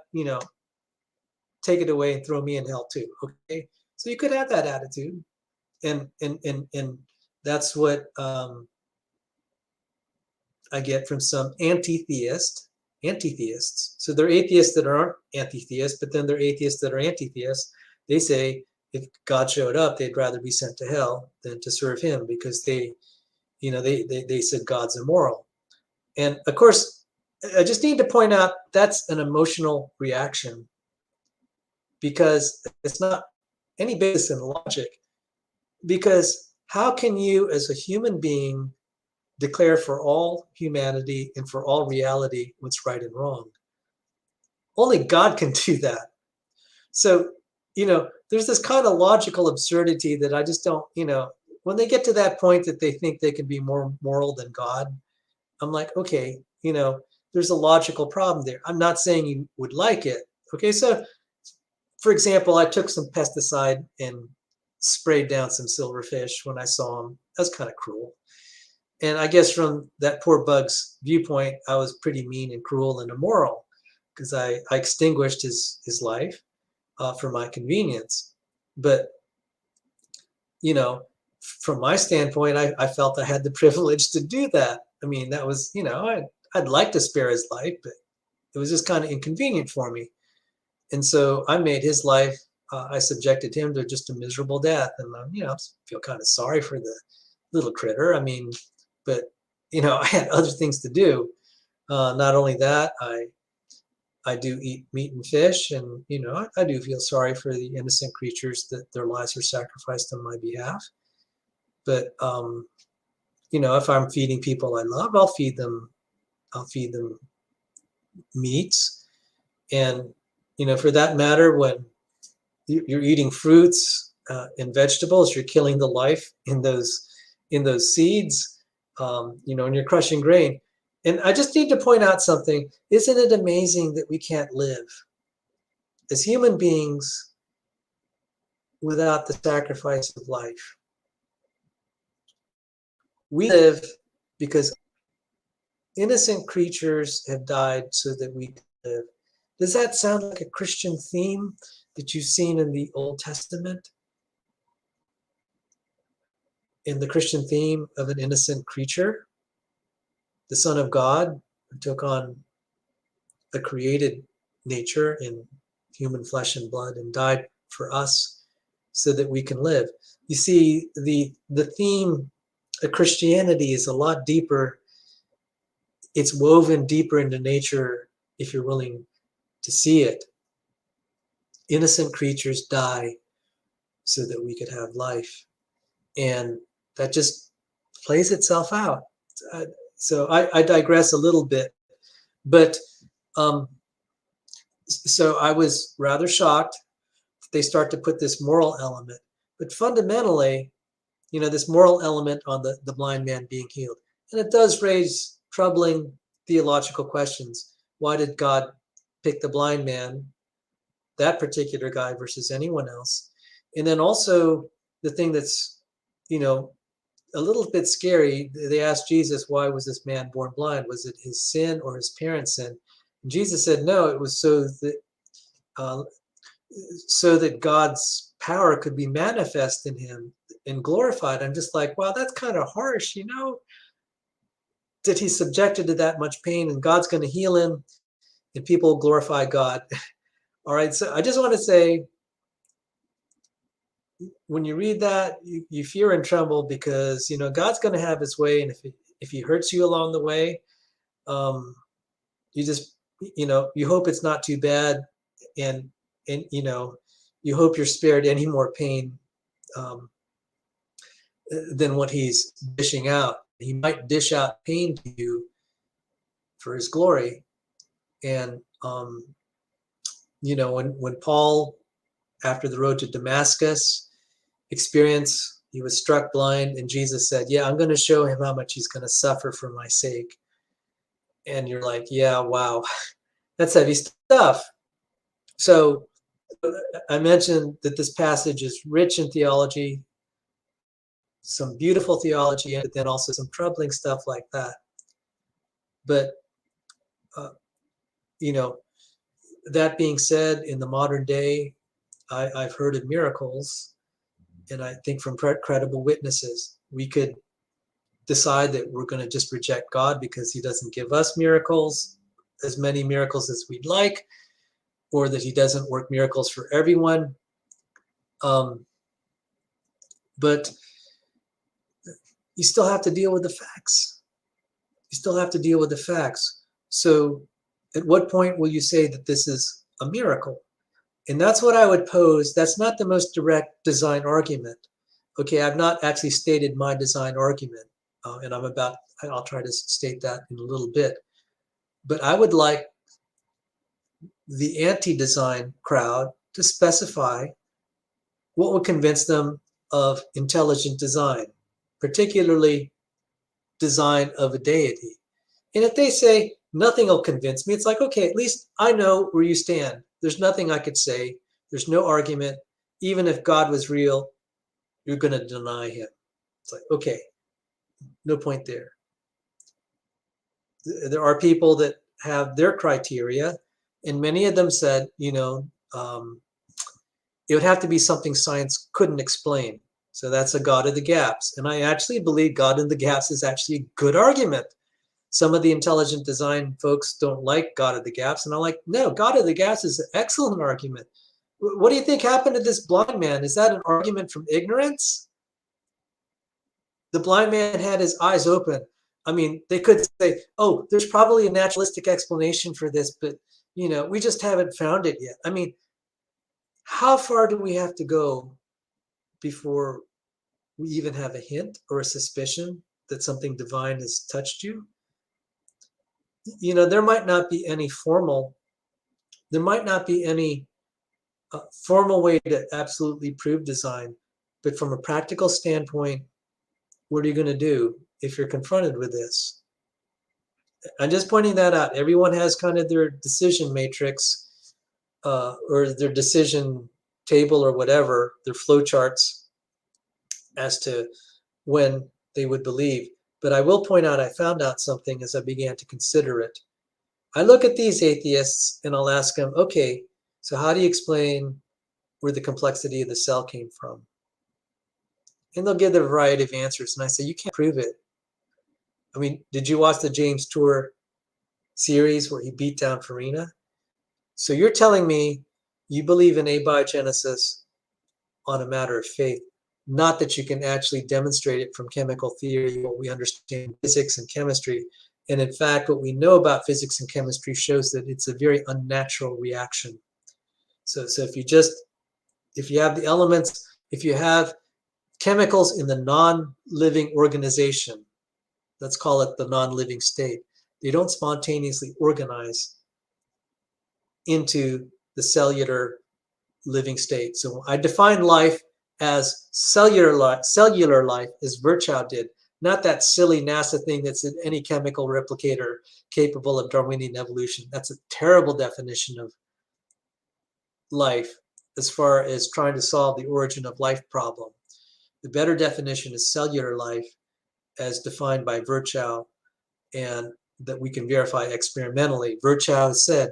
take it away and throw me in hell too. Okay. So you could have that attitude. And that's what I get from some anti-theist anti-theists. So they're atheists that aren't anti-theists, but then they're atheists that are anti-theists. They say if God showed up, they'd rather be sent to hell than to serve him because they said God's immoral. And of course, I just need to point out that's an emotional reaction because it's not any basis in logic. Because how can you, as a human being, declare for all humanity and for all reality what's right and wrong? Only God can do that. So, there's this kind of logical absurdity that I just don't, when they get to that point that they think they can be more moral than God, I'm like, okay, there's a logical problem there. I'm not saying you would like it. Okay, so for example, I took some pesticide and sprayed down some silverfish when I saw them. That's kind of cruel. And I guess from that poor bug's viewpoint, I was pretty mean and cruel and immoral because I extinguished his life for my convenience. But, from my standpoint, I felt I had the privilege to do that. I mean, that was, I'd like to spare his life, but it was just kind of inconvenient for me. And so I made his life, I subjected him to just a miserable death. And, I feel kind of sorry for the little critter. I mean, but, I had other things to do. Not only that, I do eat meat and fish. And, I do feel sorry for the innocent creatures that their lives are sacrificed on my behalf. But, if I'm feeding people I love, I'll feed them meats. And, for that matter, when you're eating fruits and vegetables, you're killing the life in those seeds, and you're crushing grain. And I just need to point out something. Isn't it amazing that we can't live as human beings without the sacrifice of life? We live because innocent creatures have died so that we can live. Does that sound like a Christian theme that you've seen in the Old Testament? In the Christian theme of an innocent creature, the Son of God, who took on a created nature in human flesh and blood and died for us so that we can live. You see, the theme of Christianity is a lot deeper. It's woven deeper into nature if you're willing to see it. Innocent creatures die so that we could have life. And that just plays itself out. So I digress a little bit. But so I was rather shocked that they start to put this moral element. But fundamentally, this moral element on the blind man being healed. And it does raise troubling theological questions. Why did God pick the blind man, that particular guy, versus anyone else? And then also the thing that's, a little bit scary, they asked Jesus, why was this man born blind? Was it his sin or his parents' sin? And Jesus said, no, it was so that God's power could be manifest in him and glorified. I'm just like, wow, that's kind of harsh, that he's subjected to that much pain and God's going to heal him and people glorify God. All right, so I just want to say, when you read that, you fear and tremble because, God's going to have his way. And if he hurts you along the way, you just, you hope it's not too bad. And you hope you're spared any more pain than what he's dishing out. He might dish out pain to you for his glory. And, when Paul, after the road to Damascus experience, he was struck blind, and Jesus said, yeah, I'm going to show him how much he's going to suffer for my sake. And you're like, yeah, wow, that's heavy stuff. So I mentioned that this passage is rich in theology, some beautiful theology, but then also some troubling stuff like that. But, that being said, in the modern day, I've heard of miracles, and I think from credible witnesses, we could decide that we're going to just reject God because he doesn't give us miracles, as many miracles as we'd like, or that he doesn't work miracles for everyone. But you still have to deal with the facts. You still have to deal with the facts. So at what point will you say that this is a miracle? And that's what I would pose. That's not the most direct design argument. Okay, I've not actually stated my design argument, and I'll try to state that in a little bit. But I would like the anti-design crowd to specify what would convince them of intelligent design, particularly design of a deity. And if they say nothing will convince me, it's like, okay, at least I know where you stand. There's nothing I could say. There's no argument. Even if God was real, you're going to deny him. It's like, okay, no point there. There are people that have their criteria, and many of them said, it would have to be something science couldn't explain. So that's a God of the gaps. And I actually believe God in the gaps is actually a good argument. Some of the intelligent design folks don't like God of the gaps. And I'm like, no, God of the gaps is an excellent argument. What do you think happened to this blind man? Is that an argument from ignorance? The blind man had his eyes open. I mean, they could say, oh, there's probably a naturalistic explanation for this, but, we just haven't found it yet. I mean, how far do we have to go before we even have a hint or a suspicion that something divine has touched you? There might not be any formal way to absolutely prove design, but from a practical standpoint, what are you going to do if you're confronted with this? I'm just pointing that out. Everyone has kind of their decision matrix or their decision table or whatever, their flow charts as to when they would believe. But I will point out, I found out something as I began to consider it. I look at these atheists and I'll ask them, okay, so how do you explain where the complexity of the cell came from? And they'll give a variety of answers. And I say, you can't prove it. I mean, did you watch the James Tour series where he beat down Farina? So you're telling me you believe in abiogenesis on a matter of faith, not that you can actually demonstrate it from chemical theory, what we understand physics and chemistry. And in fact, what we know about physics and chemistry shows that it's a very unnatural reaction. So if you have the elements, if you have chemicals in the non-living organization, let's call it the non-living state, they don't spontaneously organize into the cellular living state. So I define life as cellular life, as Virchow did, not that silly NASA thing that's in any chemical replicator capable of Darwinian evolution. That's a terrible definition of life as far as trying to solve the origin of life problem. The better definition is cellular life as defined by Virchow, and that we can verify experimentally. Virchow said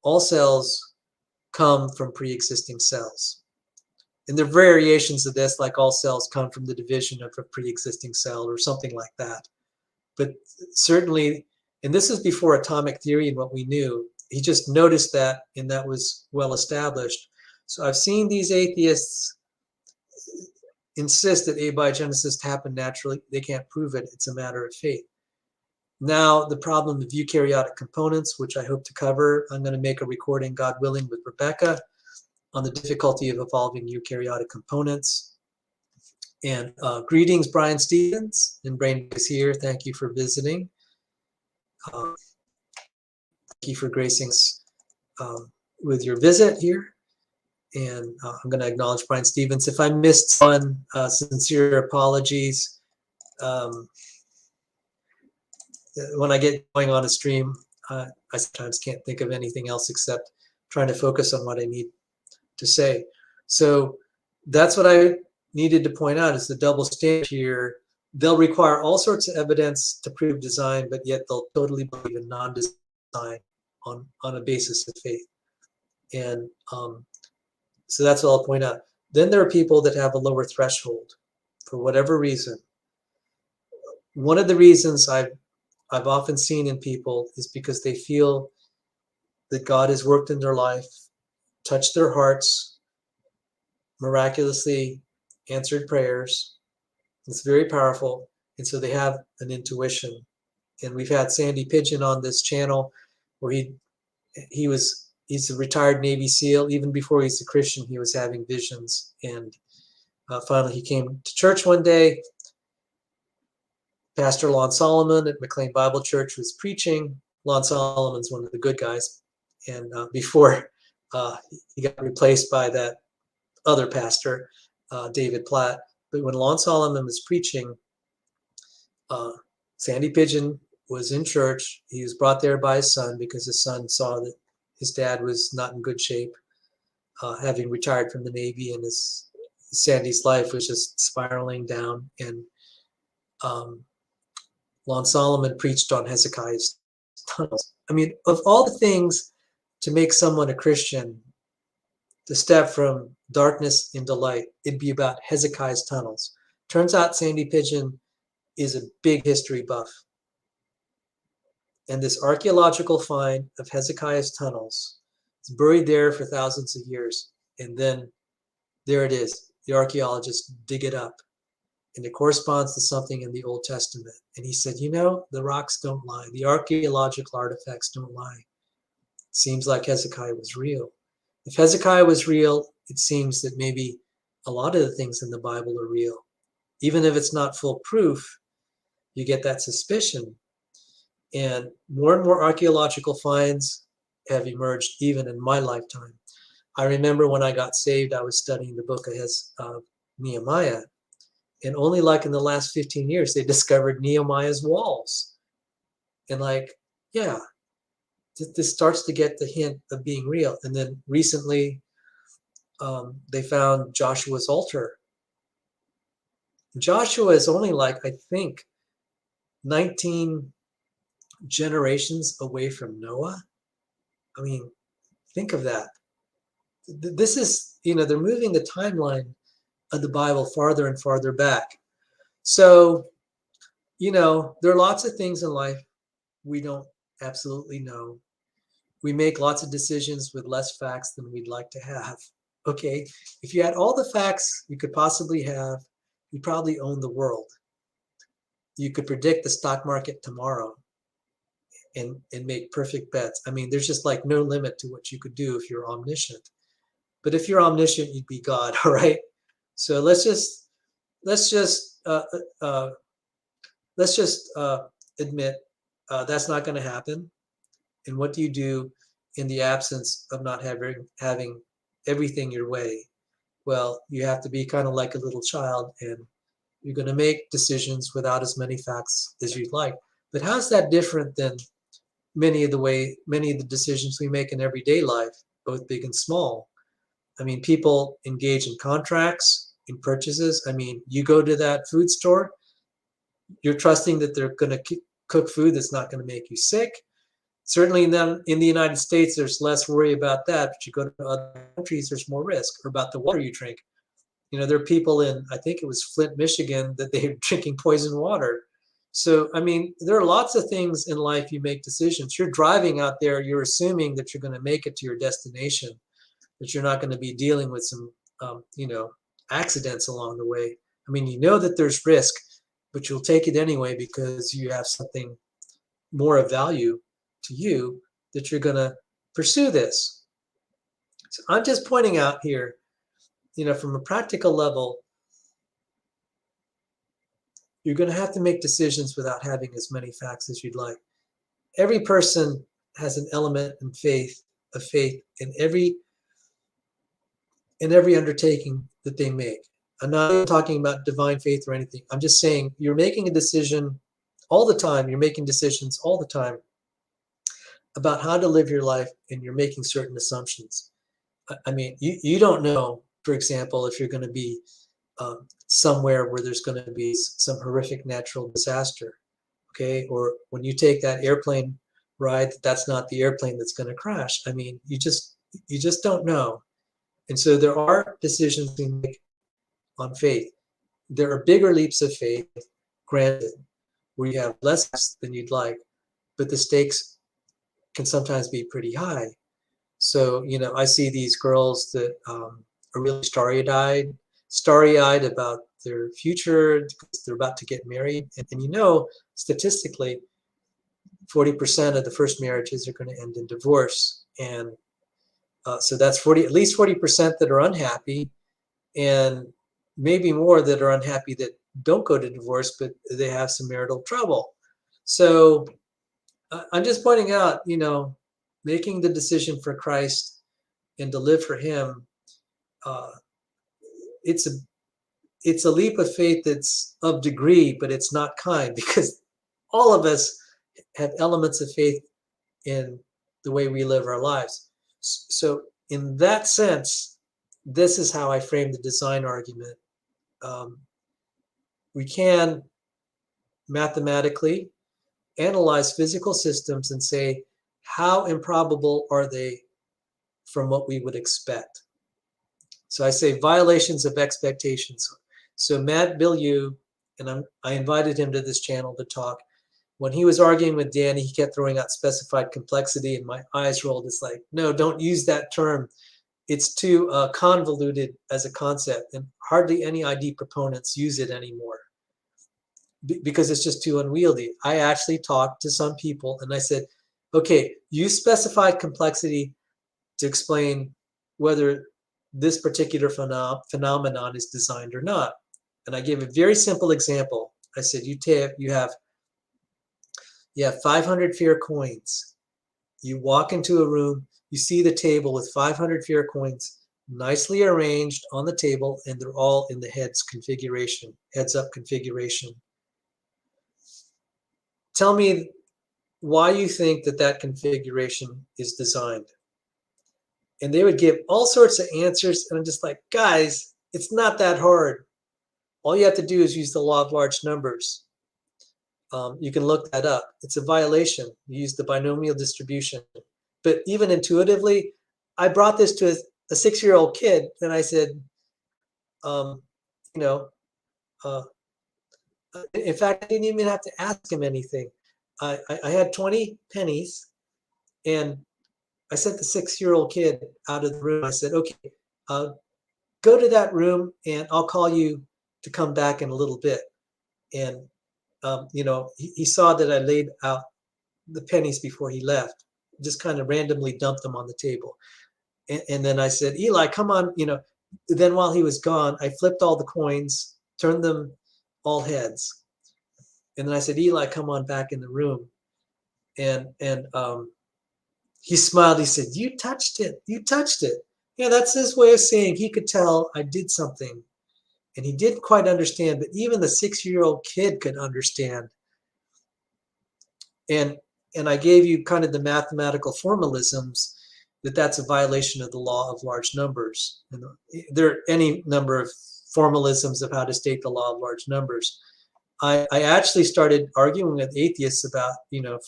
all cells come from pre-existing cells. And there are variations of this, like all cells come from the division of a pre-existing cell or something like that. But certainly, and this is before atomic theory and what we knew, he just noticed that, and that was well established. So I've seen these atheists insist that abiogenesis happened naturally. They can't prove it. It's a matter of faith. Now, the problem of eukaryotic components, which I hope to cover, I'm going to make a recording, God willing, with Rebecca on the difficulty of evolving eukaryotic components. And greetings, Brian Stevens, and Brain is here. Thank you for visiting. Thank you for gracing us with your visit here. And I'm going to acknowledge Brian Stevens. If I missed one, sincere apologies. When I get going on a stream, I sometimes can't think of anything else except trying to focus on what I need to say. So that's what I needed to point out, is the double standard here. They'll require all sorts of evidence to prove design, but yet they'll totally believe in non-design on a basis of faith. And so that's what I'll point out. Then there are people that have a lower threshold for whatever reason. One of the reasons I've I've often seen in people is because they feel that God has worked in their life, touched their hearts, miraculously answered prayers. It's very powerful. And so they have an intuition. And we've had Sandy Pigeon on this channel where he's a retired Navy SEAL. Even before he's a Christian, he was having visions. And finally he came to church one day. Pastor Lon Solomon at McLean Bible Church was preaching. Lon Solomon's one of the good guys. And before he got replaced by that other pastor, David Platt. But when Lon Solomon was preaching, Sandy Pigeon was in church. He was brought there by his son because his son saw that his dad was not in good shape, having retired from the Navy, and Sandy's life was just spiraling down. And Lon Solomon preached on Hezekiah's tunnels. I mean, of all the things to make someone a Christian, to step from darkness into light, it'd be about Hezekiah's tunnels. Turns out Sandy Pigeon is a big history buff. And this archaeological find of Hezekiah's tunnels is buried there for thousands of years. And then there it is. The archaeologists dig it up. And it corresponds to something in the Old Testament. And he said, you know, the rocks don't lie. The archaeological artifacts don't lie. It seems like Hezekiah was real. If Hezekiah was real, it seems that maybe a lot of the things in the Bible are real. Even if it's not full proof, you get that suspicion. And more archaeological finds have emerged even in my lifetime. I remember when I got saved, I was studying the book of Nehemiah. And only like in the last 15 years, they discovered Nehemiah's walls. And like, yeah, this starts to get the hint of being real. And then recently, they found Joshua's altar. Joshua is only like, I think, 19 generations away from Noah. I mean, think of that. This is, they're moving the timeline of the Bible farther and farther back. So, there are lots of things in life we don't absolutely know. We make lots of decisions with less facts than we'd like to have. Okay, if you had all the facts you could possibly have, you probably own the world. You could predict the stock market tomorrow and make perfect bets. I mean, there's just like no limit to what you could do if you're omniscient. But if you're omniscient, you'd be God, all right? So let's just admit that's not going to happen. And what do you do in the absence of not having everything your way? Well, you have to be kind of like a little child, and you're going to make decisions without as many facts as you'd like. But how's that different than many of the decisions we make in everyday life, both big and small? I mean, people engage in contracts, in purchases. I mean, you go to that food store, you're trusting that they're going to cook food that's not going to make you sick. Certainly in the United States, there's less worry about that. But you go to other countries, there's more risk, or about the water you drink. There are people in, I think it was Flint, Michigan, that they're drinking poison water. So, I mean, there are lots of things in life you make decisions. You're driving out there, you're assuming that you're going to make it to your destination, that you're not going to be dealing with some, accidents along the way. I mean, you know that there's risk, but you'll take it anyway because you have something more of value to you that you're going to pursue this. So I'm just pointing out here, from a practical level, you're going to have to make decisions without having as many facts as you'd like. Every person has an element of faith in every undertaking that they make. I'm not talking about divine faith or anything. I'm just saying you're making a decision all the time. You're making decisions all the time about how to live your life, and you're making certain assumptions. I mean, you don't know, for example, if you're going to be somewhere where there's going to be some horrific natural disaster, okay? Or when you take that airplane ride, that's not the airplane that's going to crash. I mean, you just don't know. And so there are decisions we make on faith. There are bigger leaps of faith, granted, where you have less than you'd like, but the stakes can sometimes be pretty high. So, I see these girls that are really starry-eyed about their future because they're about to get married. And statistically, 40% of the first marriages are going to end in divorce. And so that's at least 40% that are unhappy, and maybe more that are unhappy that don't go to divorce, but they have some marital trouble. So I'm just pointing out, making the decision for Christ and to live for him, it's a leap of faith that's of degree, but it's not kind, because all of us have elements of faith in the way we live our lives. So in that sense, this is how I frame the design argument. We can mathematically analyze physical systems and say, how improbable are they from what we would expect? So I say violations of expectations. So Matt Bilyeu, and I invited him to this channel to talk. When he was arguing with Danny, he kept throwing out specified complexity, and my eyes rolled. It's like, no, don't use that term. It's too convoluted as a concept, and hardly any ID proponents use it anymore because it's just too unwieldy. I actually talked to some people and I said, okay, use specified complexity to explain whether this particular phenomenon is designed or not. And I gave a very simple example. I said, you have 500 fair coins. You walk into a room, you see the table with 500 fair coins nicely arranged on the table, and they're all in the heads up configuration. Tell me why you think that configuration is designed. And they would give all sorts of answers, and I'm just like, guys, it's not that hard. All you have to do is use the law of large numbers. You can look that up. It's a violation. You use the binomial distribution. But even intuitively, I brought this to a 6-year-old kid, and I said, in fact, I didn't even have to ask him anything. I had 20 pennies, and I sent the 6-year-old kid out of the room. I said, okay, go to that room, and I'll call you to come back in a little bit. And he saw that I laid out the pennies before he left, just kind of randomly dumped them on the table. And then I said, Eli, come on, then while he was gone, I flipped all the coins, turned them all heads. And then I said, Eli, come on back in the room. And he smiled. He said, you touched it. You touched it. Yeah, that's his way of saying he could tell I did something. And he didn't quite understand, but even the 6-year-old kid could understand. And I gave you kind of the mathematical formalisms that's a violation of the law of large numbers. And there are any number of formalisms of how to state the law of large numbers. I actually started arguing with atheists about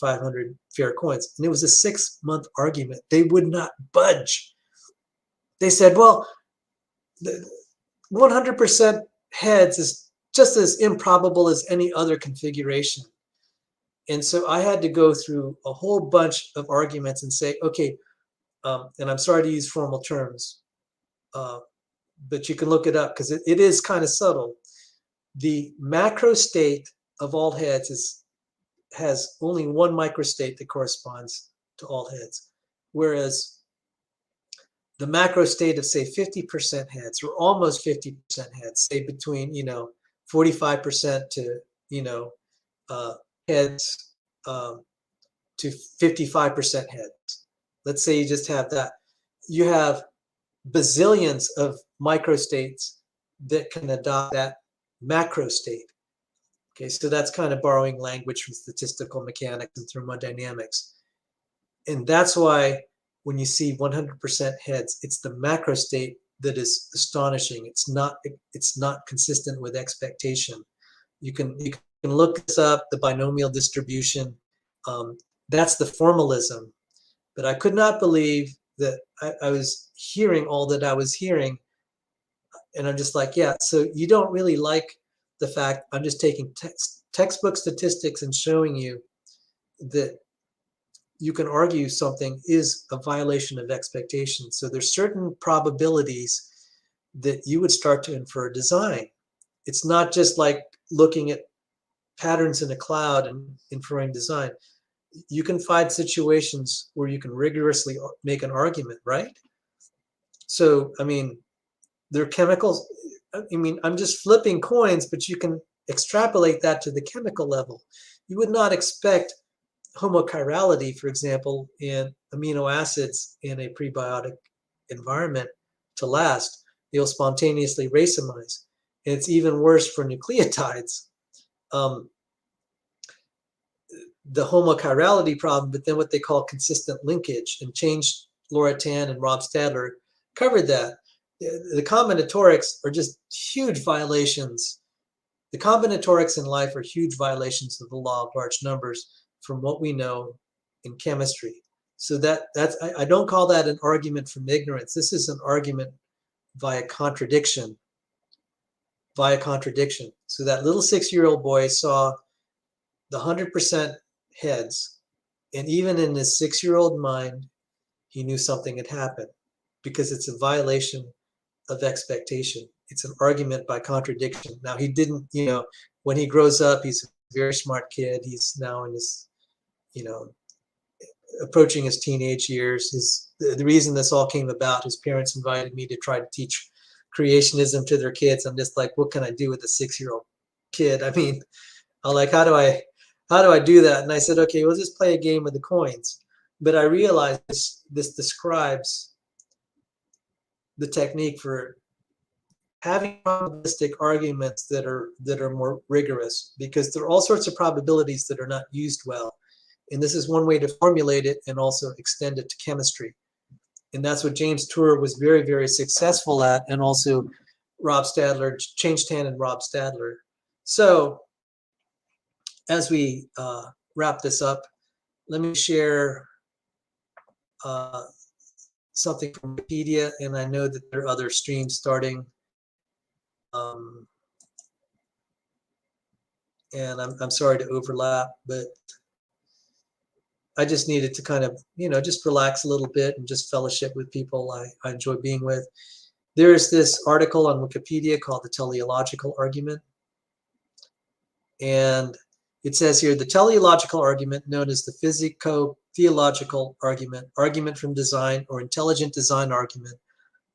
500 fair coins, and it was a 6-month argument. They would not budge. They said, well, 100% heads is just as improbable as any other configuration. And so I had to go through a whole bunch of arguments and say, okay, and I'm sorry to use formal terms, but you can look it up because it is kind of subtle. The macro state of all heads has only one microstate that corresponds to all heads, whereas the macro state of, say, 50% heads, or almost 50% heads, say between 45% to heads to 55% heads. Let's say you just have that. You have bazillions of microstates that can adopt that macro state. Okay, so that's kind of borrowing language from statistical mechanics and thermodynamics. And that's why when you see 100% heads, it's the macro state that is astonishing. It's not consistent with expectation. You can look this up, the binomial distribution. That's the formalism. But I could not believe that I was hearing all that I was hearing. And I'm just like, yeah, so you don't really like the fact I'm just taking textbook statistics and showing you that you can argue something is a violation of expectation. So there's certain probabilities that you would start to infer design. It's not just like looking at patterns in a cloud and inferring design. You can find situations where you can rigorously make an argument, right? So, I mean, there are chemicals. I mean, I'm just flipping coins, but you can extrapolate that to the chemical level. You would not expect homochirality, for example, in amino acids in a prebiotic environment to last. They'll spontaneously racemize. And it's even worse for nucleotides. The homochirality problem, but then what they call consistent linkage, and Change Laura Tan and Rob Stadler covered that. The combinatorics are just huge violations. The combinatorics in life are huge violations of the law of large numbers from what we know in chemistry. So I don't call that an argument from ignorance. This is an argument via contradiction. Via contradiction. So that little 6-year-old boy saw the 100% heads, and even in his 6-year-old mind, he knew something had happened because it's a violation of expectation. It's an argument by contradiction. Now, he didn't, when he grows up, he's a very smart kid. He's now in his, approaching his teenage years. The reason this all came about, his parents invited me to try to teach creationism to their kids. I'm just like, what can I do with a 6-year-old kid? I mean, I'm like, how do I do that? And I said, okay, we'll just play a game with the coins. But I realized this describes the technique for having probabilistic arguments that are more rigorous, because there are all sorts of probabilities that are not used well. And this is one way to formulate it and also extend it to chemistry. And that's what James Tour was very, very successful at, and also Rob Stadler, Change Tan and Rob Stadler. So as we wrap this up, let me share something from Wikipedia, and I know that there are other streams starting. And I'm sorry to overlap, but I just needed to kind of, just relax a little bit and just fellowship with people I enjoy being with. There's this article on Wikipedia called the Teleological Argument. And it says here, the teleological argument, known as the physico-theological argument from design, or intelligent design argument,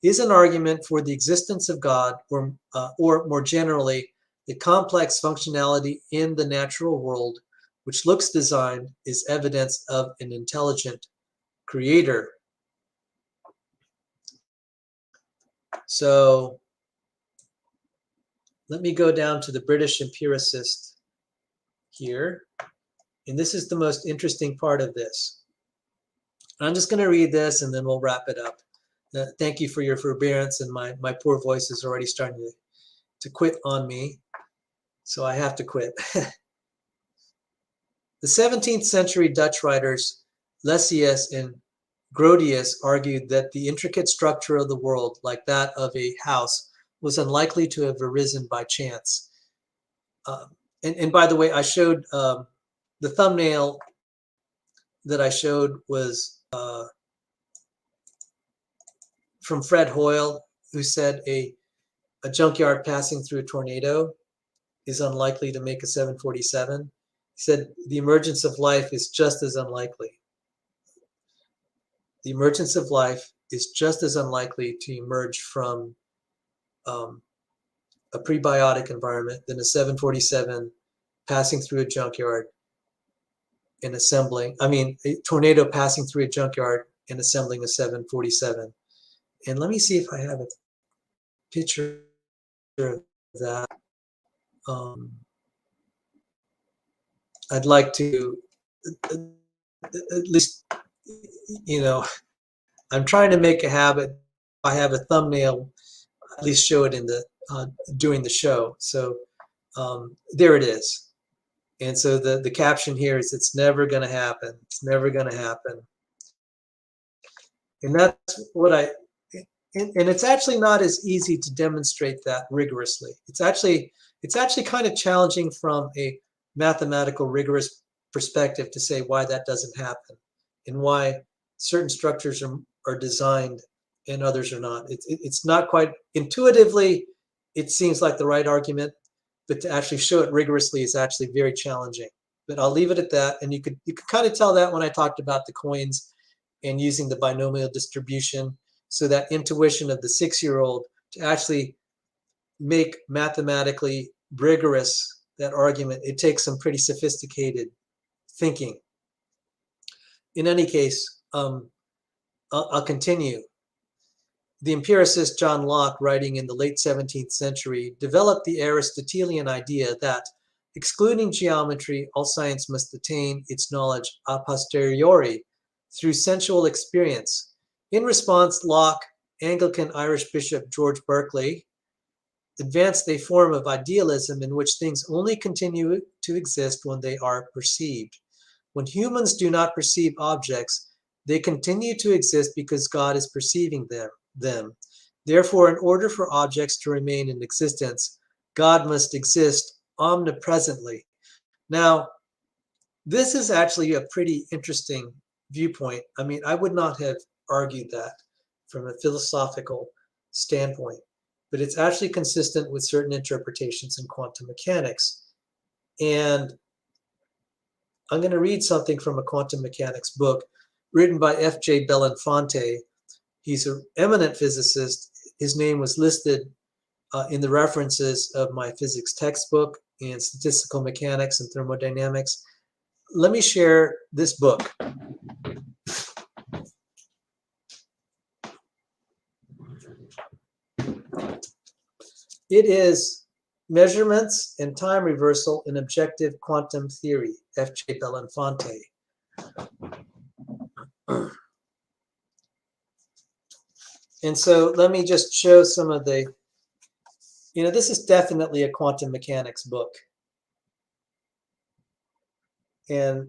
is an argument for the existence of God, or more generally, the complex functionality in the natural world, which looks designed, is evidence of an intelligent creator. So let me go down to the British empiricist here. And this is the most interesting part of this. I'm just going to read this and then we'll wrap it up. Thank you for your forbearance, and my poor voice is already starting to quit on me. So I have to quit. The 17th century Dutch writers Lessius and Grotius argued that the intricate structure of the world, like that of a house, was unlikely to have arisen by chance. And by the way, I showed the thumbnail that I showed was from Fred Hoyle, who said a junkyard passing through a tornado is unlikely to make a 747. He said the emergence of life is just as unlikely. The emergence of life is just as unlikely to emerge from a prebiotic environment than a 747 passing through a junkyard and assembling, a tornado passing through a junkyard and assembling a 747. And let me see if I have a picture of that. I'd like to, at least, I'm trying to make a habit. If I have a thumbnail, at least show it in the during the show. So there it is. And so the caption here is, it's never going to happen. It's never going to happen. And that's what and it's actually not as easy to demonstrate that rigorously. It's actually kind of challenging from a mathematical, rigorous perspective to say why that doesn't happen and why certain structures are designed and others are not. It's not quite intuitively, it seems like the right argument, but to actually show it rigorously is actually very challenging. But I'll leave it at that. And you could kind of tell that when I talked about the coins and using the binomial distribution. So that intuition of the 6-year-old to actually make mathematically rigorous that argument, it takes some pretty sophisticated thinking. In any case, I'll continue. The empiricist John Locke, writing in the late 17th century, developed the Aristotelian idea that, excluding geometry, all science must attain its knowledge a posteriori through sensual experience. In response, Locke, Anglican Irish Bishop George Berkeley, advanced a form of idealism in which things only continue to exist when they are perceived. When humans do not perceive objects, they continue to exist because God is perceiving them. Therefore, in order for objects to remain in existence, God must exist omnipresently. Now, this is actually a pretty interesting viewpoint. I mean, I would not have argued that from a philosophical standpoint, but it's actually consistent with certain interpretations in quantum mechanics. And I'm going to read something from a quantum mechanics book written by F.J. Belinfante. He's an eminent physicist. His name was listed in the references of my physics textbook in statistical mechanics and thermodynamics. Let me share this book. It is Measurements and Time Reversal in Objective Quantum Theory, F.J. Belinfante. And so let me just show some of the, this is definitely a quantum mechanics book. And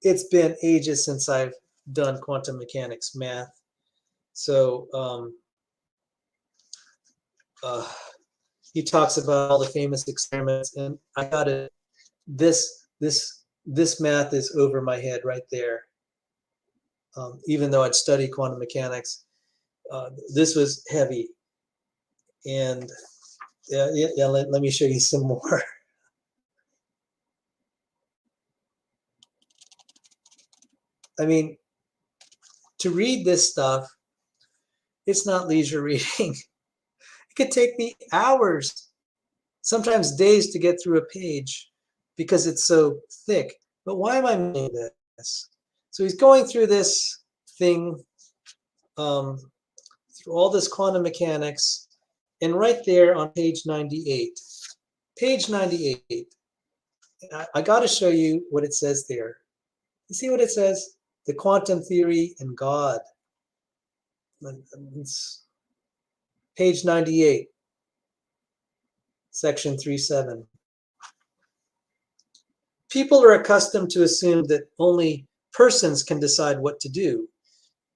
it's been ages since I've done quantum mechanics math. So he talks about all the famous experiments, and I got it. This math is over my head right there. Even though I'd studied quantum mechanics, this was heavy. And let me show you some more. I mean, to read this stuff, it's not leisure reading. It could take me hours, sometimes days to get through a page because it's so thick. But why am I doing this? So he's going through this thing, through all this quantum mechanics, and right there on page 98, I got to show you what it says there. You see what it says? The quantum theory and God. It's page 98, section 3.7. People are accustomed to assume that only persons can decide what to do.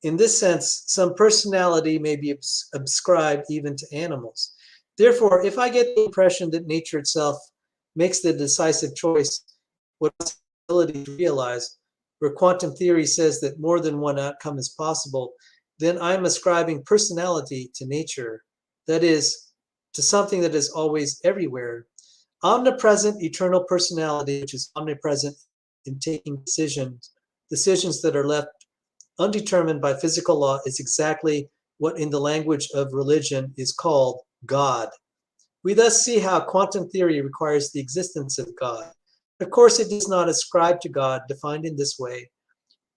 In this sense, some personality may be ascribed even to animals. Therefore, if I get the impression that nature itself makes the decisive choice, what possibility to realize, where quantum theory says that more than one outcome is possible, then I'm ascribing personality to nature. That is, to something that is always everywhere. Omnipresent eternal personality, which is omnipresent in taking decisions that are left undetermined by physical law, is exactly what in the language of religion is called God. We thus see how quantum theory requires the existence of God. Of course, it does not ascribe to God, defined in this way,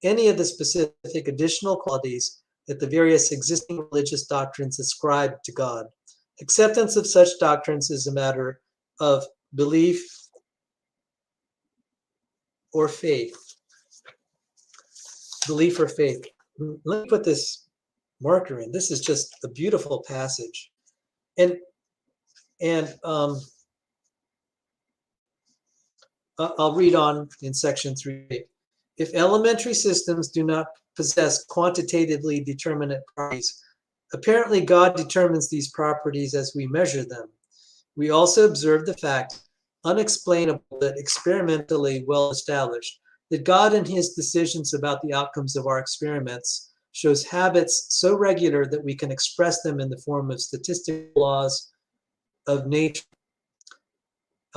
any of the specific additional qualities that the various existing religious doctrines ascribe to God. Acceptance of such doctrines is a matter of belief or faith. Belief or faith. Let me put this marker in. This is just a beautiful passage. And I'll read on in section 3. If elementary systems do not possess quantitatively determinate properties, apparently God determines these properties as we measure them. We also observe the fact unexplainable but experimentally well established, that God in his decisions about the outcomes of our experiments shows habits so regular that we can express them in the form of statistical laws of nature.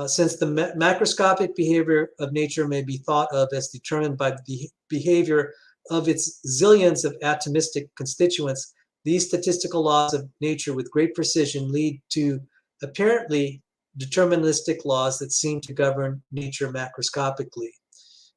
Since the macroscopic behavior of nature may be thought of as determined by the behavior of its zillions of atomistic constituents, these statistical laws of nature with great precision lead to apparently deterministic laws that seem to govern nature macroscopically.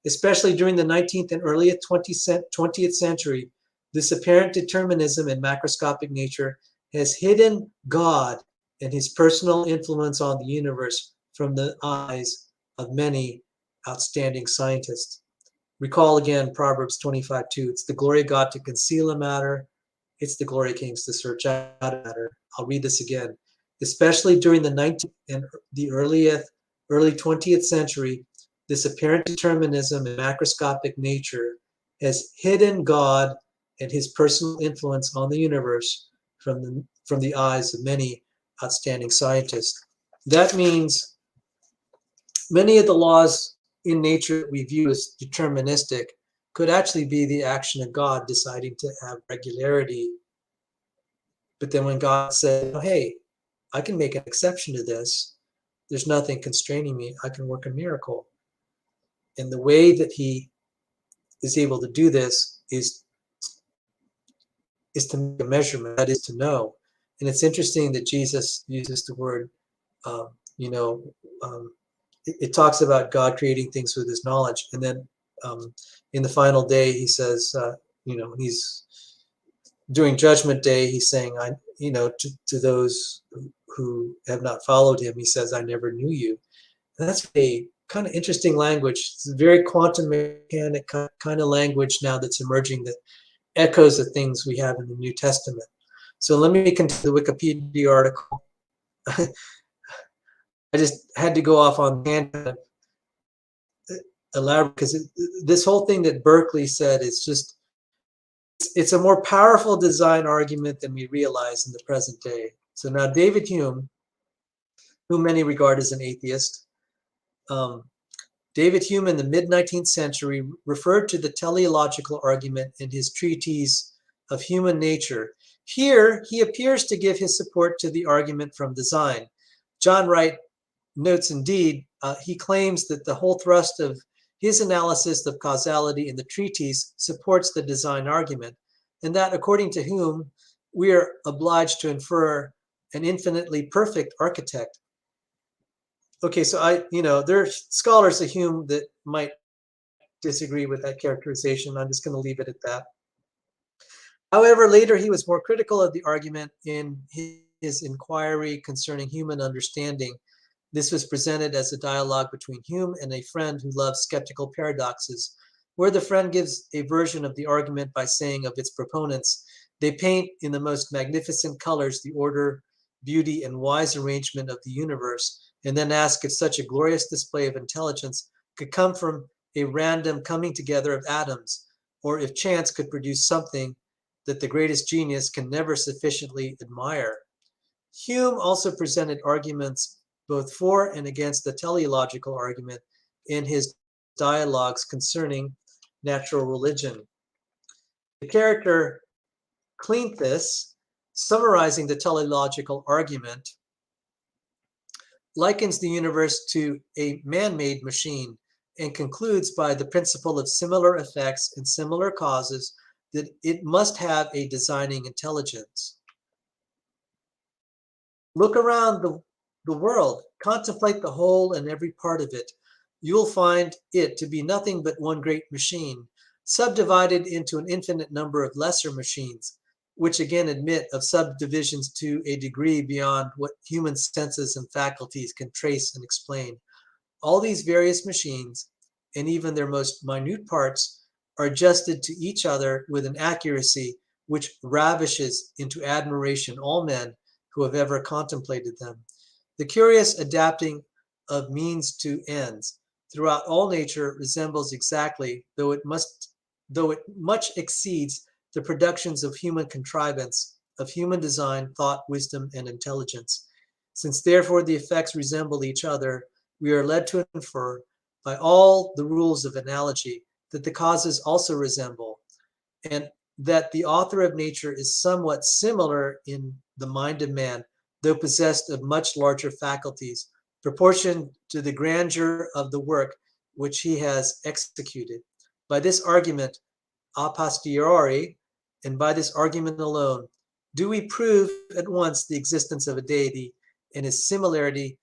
Especially during the 19th and early 20th century, this apparent determinism in macroscopic nature has hidden God and his personal influence on the universe from the eyes of many outstanding scientists. Recall again Proverbs 25:2. It's the glory of God to conceal a matter. It's the glory of kings to search out a matter. I'll read this again. Especially during the 19th and the early 20th century, this apparent determinism in macroscopic nature has hidden God and his personal influence on the universe from the eyes of many outstanding scientists. That means many of the laws in nature that we view as deterministic could actually be the action of God deciding to have regularity. But then when God said, oh, hey, I can make an exception to this, there's nothing constraining me, I can work a miracle. And the way that he is able to do this is to make a measurement, that is to know. And it's interesting that Jesus uses the word, it talks about God creating things with his knowledge. And then in the final day, he says, he's during Judgment Day, he's saying, to those who have not followed him, he says, I never knew you. And that's a kind of interesting language. It's a very quantum mechanic kind of language now that's emerging that echoes the things we have in the New Testament. So let me continue the Wikipedia article. I just had to go off on tangent, elaborate, because this whole thing that Berkeley said is just, it's a more powerful design argument than we realize in the present day. So now David Hume, whom many regard as an atheist, David Hume in the mid-19th century referred to the teleological argument in his treatise of human nature. Here, he appears to give his support to the argument from design. John Wright notes, indeed, he claims that the whole thrust of his analysis of causality in the treatise supports the design argument, and that, according to Hume, we are obliged to infer an infinitely perfect architect. Okay, so there are scholars of Hume that might disagree with that characterization. I'm just going to leave it at that. However, later he was more critical of the argument in his inquiry concerning human understanding. This was presented as a dialogue between Hume and a friend who loves skeptical paradoxes, where the friend gives a version of the argument by saying of its proponents, they paint in the most magnificent colors the order, beauty, and wise arrangement of the universe, and then ask if such a glorious display of intelligence could come from a random coming together of atoms, or if chance could produce something that the greatest genius can never sufficiently admire. Hume also presented arguments both for and against the teleological argument in his dialogues concerning natural religion. The character Cleanthes, summarizing the teleological argument, likens the universe to a man-made machine and concludes by the principle of similar effects and similar causes that it must have a designing intelligence. Look around the world, contemplate the whole and every part of it. You'll find it to be nothing but one great machine, subdivided into an infinite number of lesser machines, which again admit of subdivisions to a degree beyond what human senses and faculties can trace and explain. All these various machines, and even their most minute parts, are adjusted to each other with an accuracy which ravishes into admiration all men who have ever contemplated them. The curious adapting of means to ends throughout all nature resembles exactly, though it much exceeds the productions of human contrivance, of human design, thought, wisdom, and intelligence. Since therefore the effects resemble each other, we are led to infer by all the rules of analogy that the causes also resemble, and that the author of nature is somewhat similar in the mind of man, though possessed of much larger faculties, proportioned to the grandeur of the work which he has executed. By this argument, a posteriori, and by this argument alone, do we prove at once the existence of a deity and his similarity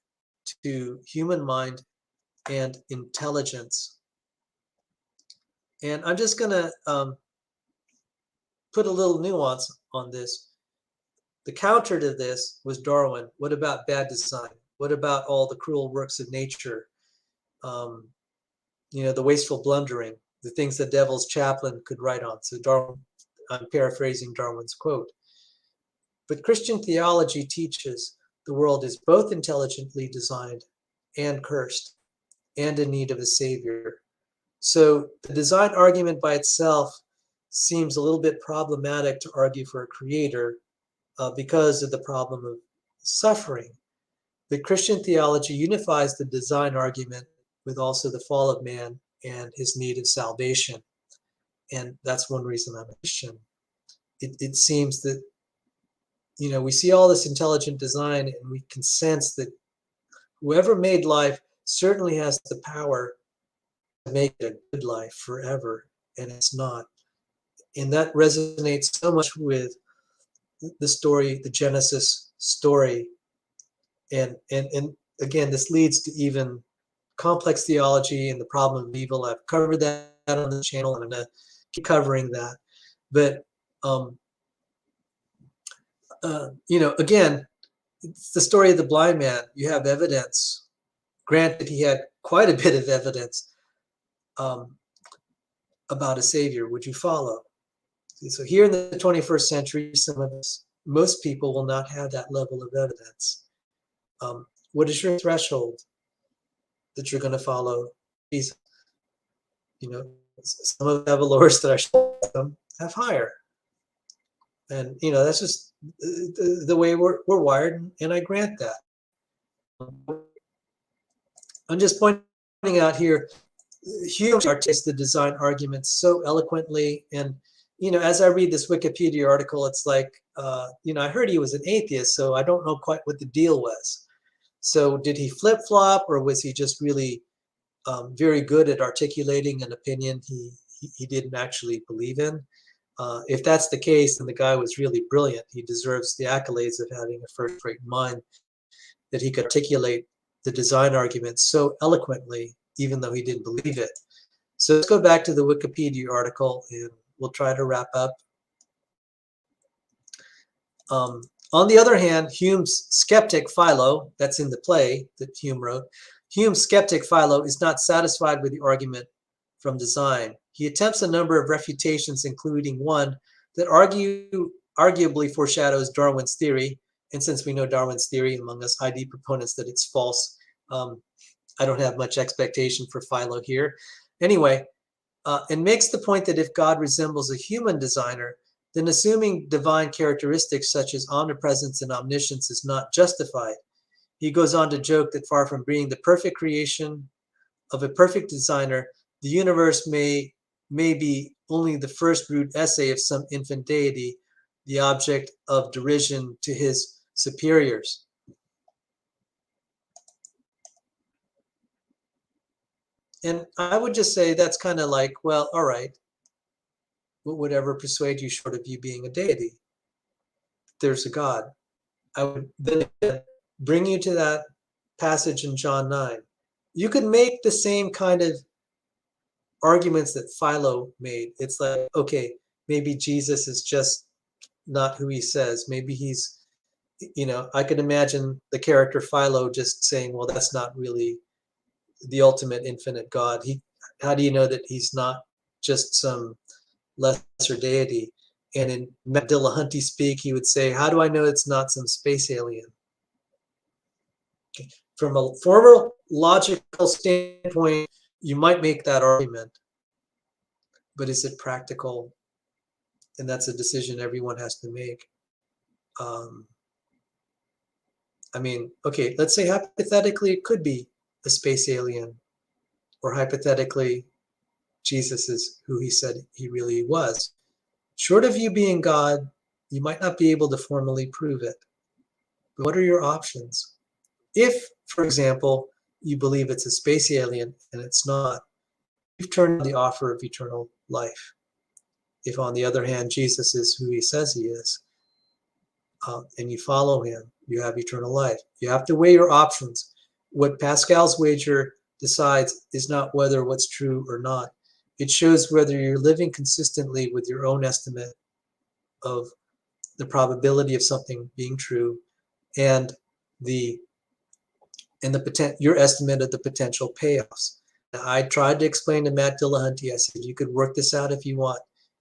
to human mind and intelligence. And I'm just going to put a little nuance on this. The counter to this was Darwin. What about bad design? What about all the cruel works of nature? The wasteful blundering, the things the devil's chaplain could write on. So Darwin, I'm paraphrasing Darwin's quote. But Christian theology teaches the world is both intelligently designed and cursed and in need of a savior. So the design argument by itself seems a little bit problematic to argue for a creator because of the problem of suffering. But Christian theology unifies the design argument with also the fall of man and his need of salvation. And that's one reason I'm a Christian. It seems that, we see all this intelligent design and we can sense that whoever made life certainly has the power to make it a good life forever, and it's not. And that resonates so much with the story, the Genesis story. And again, this leads to even complex theology and the problem of evil. I've covered that on the channel, and I'm going to keep covering that. But, again, it's the story of the blind man. You have evidence. Granted, he had quite a bit of evidence about a savior. Would you follow? So here in the 21st century, most people will not have that level of evidence. What is your threshold that you're going to follow Jesus? Some of them have a lower threshold, some have higher. And, that's just the way we're wired, and I grant that. I'm just pointing out here, Hume articulates the design argument so eloquently. And, as I read this Wikipedia article, it's like, I heard he was an atheist, so I don't know quite what the deal was. So did he flip-flop, or was he just really very good at articulating an opinion he didn't actually believe in? If that's the case, then the guy was really brilliant. He deserves the accolades of having a first-rate mind, that he could articulate the design argument so eloquently, even though he didn't believe it. So let's go back to the Wikipedia article, and we'll try to wrap up. On the other hand, Hume's skeptic Philo, that's in the play that Hume wrote, Hume's skeptic Philo is not satisfied with the argument from design. He attempts a number of refutations, including one that arguably foreshadows Darwin's theory. And since we know Darwin's theory among us ID proponents that it's false, I don't have much expectation for Philo here. Anyway, and makes the point that if God resembles a human designer, then assuming divine characteristics such as omnipresence and omniscience is not justified. He goes on to joke that far from being the perfect creation of a perfect designer, the universe may be only the first rude essay of some infant deity, the object of derision to his superiors. And I would just say that's kind of like, well, all right, what would ever persuade you short of you being a deity? There's a God. I would then bring you to that passage in John 9. You could make the same kind of arguments that Philo made. It's like, okay, maybe Jesus is just not who he says. Maybe he's, I could imagine the character Philo just saying, well, that's not really the ultimate infinite God. How do you know that he's not just some lesser deity? And in Dillahunty speak, he would say, how do I know it's not some space alien? Okay. From a formal logical standpoint, you might make that argument, but is it practical? And that's a decision everyone has to make. Okay, let's say hypothetically it could be a space alien, or hypothetically, Jesus is who he said he really was. Short of you being God, you might not be able to formally prove it. But what are your options? If, for example, you believe it's a space alien and it's not, you've turned down the offer of eternal life. If, on the other hand, Jesus is who he says he is, and you follow him, you have eternal life. You have to weigh your options. What Pascal's wager decides is not whether what's true or not. It shows whether you're living consistently with your own estimate of the probability of something being true and your estimate of the potential payoffs. Now, I tried to explain to Matt Dillahunty, I said, you could work this out if you want.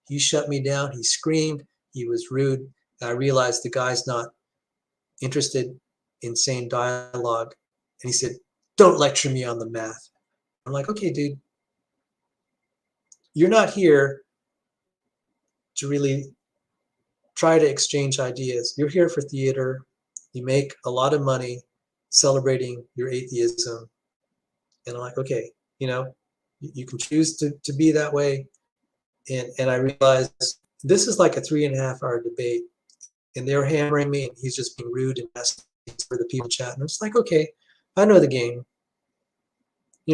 He shut me down. He screamed. He was rude. And I realized the guy's not interested in sane dialogue. And he said, don't lecture me on the math. I'm like, okay, dude, you're not here to really try to exchange ideas. You're here for theater. You make a lot of money celebrating your atheism. And I'm like, okay, you can choose to be that way. And I realized this is like a 3.5 hour debate. And they're hammering me, and he's just being rude and nasty for the people in chat. And I'm just like, okay, I know the game.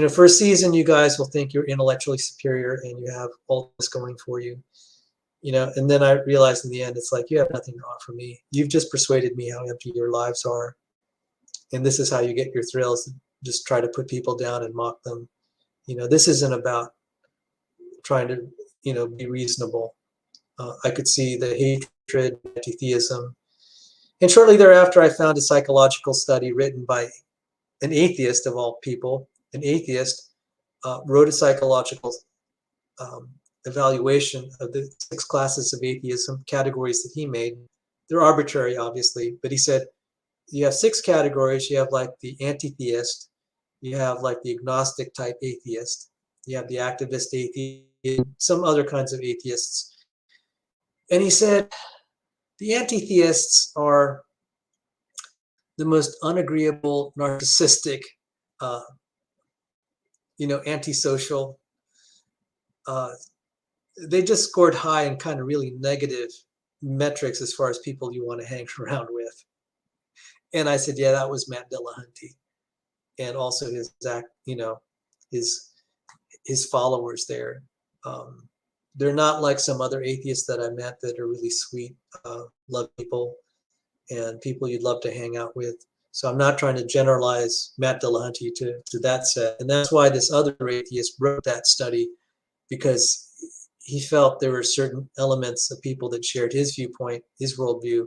For a season, you guys will think you're intellectually superior and you have all this going for you. And then I realized in the end, it's like, you have nothing to offer me. You've just persuaded me how empty your lives are. And this is how you get your thrills. Just try to put people down and mock them. This isn't about trying to, be reasonable. I could see the hatred, anti-theism. And shortly thereafter, I found a psychological study written by an atheist of all people. An atheist wrote a psychological evaluation of the 6 classes of atheism, categories that he made. They're arbitrary, obviously, but he said you have 6 categories. You have like the anti-theist, you have like the agnostic type atheist, you have the activist atheist, some other kinds of atheists. And he said the anti-theists are the most unagreeable, narcissistic, antisocial. They just scored high in kind of really negative metrics as far as people you want to hang around with. And I said, yeah, that was Matt Dillahunty, and also his followers there. They're not like some other atheists that I met that are really sweet, love people, and people you'd love to hang out with. So I'm not trying to generalize Matt Dillahunty to that set. And that's why this other atheist wrote that study, because he felt there were certain elements of people that shared his viewpoint, his worldview,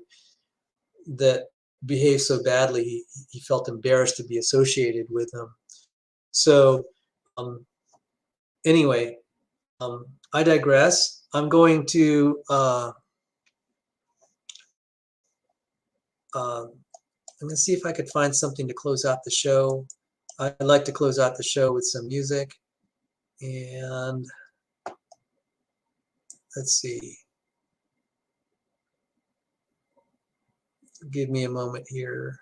that behaved so badly, he felt embarrassed to be associated with them. So anyway, I digress. I'm going to I'm going to see if I could find something to close out the show. I'd like to close out the show with some music. And let's see. Give me a moment here.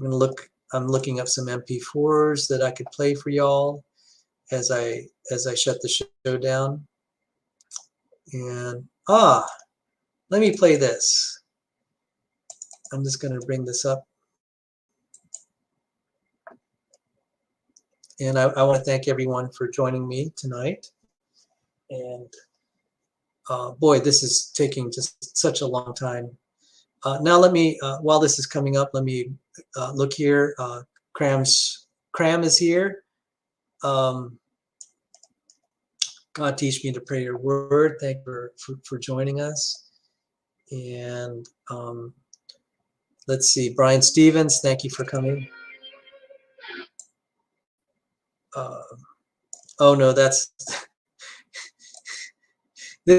I'm looking up some MP4s that I could play for y'all as I shut the show down. And let me play this. I'm just going to bring this up. And I want to thank everyone for joining me tonight. And boy, this is taking just such a long time. Now let me, while this is coming up, let me look here. Cram is here. God teach me to pray your word. Thank you for joining us. And let's see, Brian Stevens, thank you for coming. Oh no, they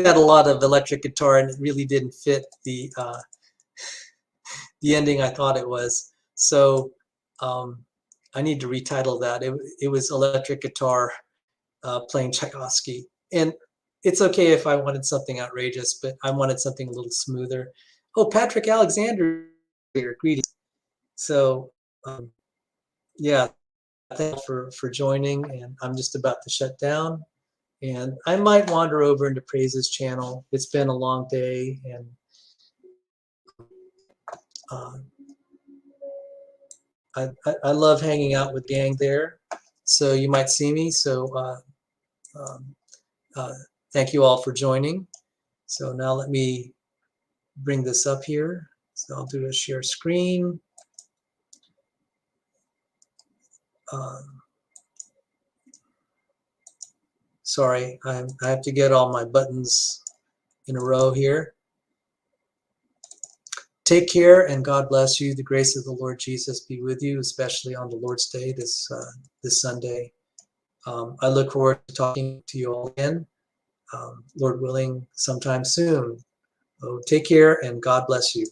had a lot of electric guitar and it really didn't fit the ending I thought it was. So I need to retitle that. It was electric guitar playing Tchaikovsky. And it's okay if I wanted something outrageous, but I wanted something a little smoother. Oh, Patrick Alexander here, greetings. So yeah, thank you for joining, and I'm just about to shut down. And I might wander over into Praise's channel. It's been a long day, and I love hanging out with gang there. So you might see me. So thank you all for joining. So now let me bring this up here. So I'll do a share screen. Sorry, I have to get all my buttons in a row here. Take care and God bless you. The grace of the Lord Jesus be with you, especially on the Lord's Day this Sunday. I look forward to talking to you all again, Lord willing, sometime soon. So take care and God bless you.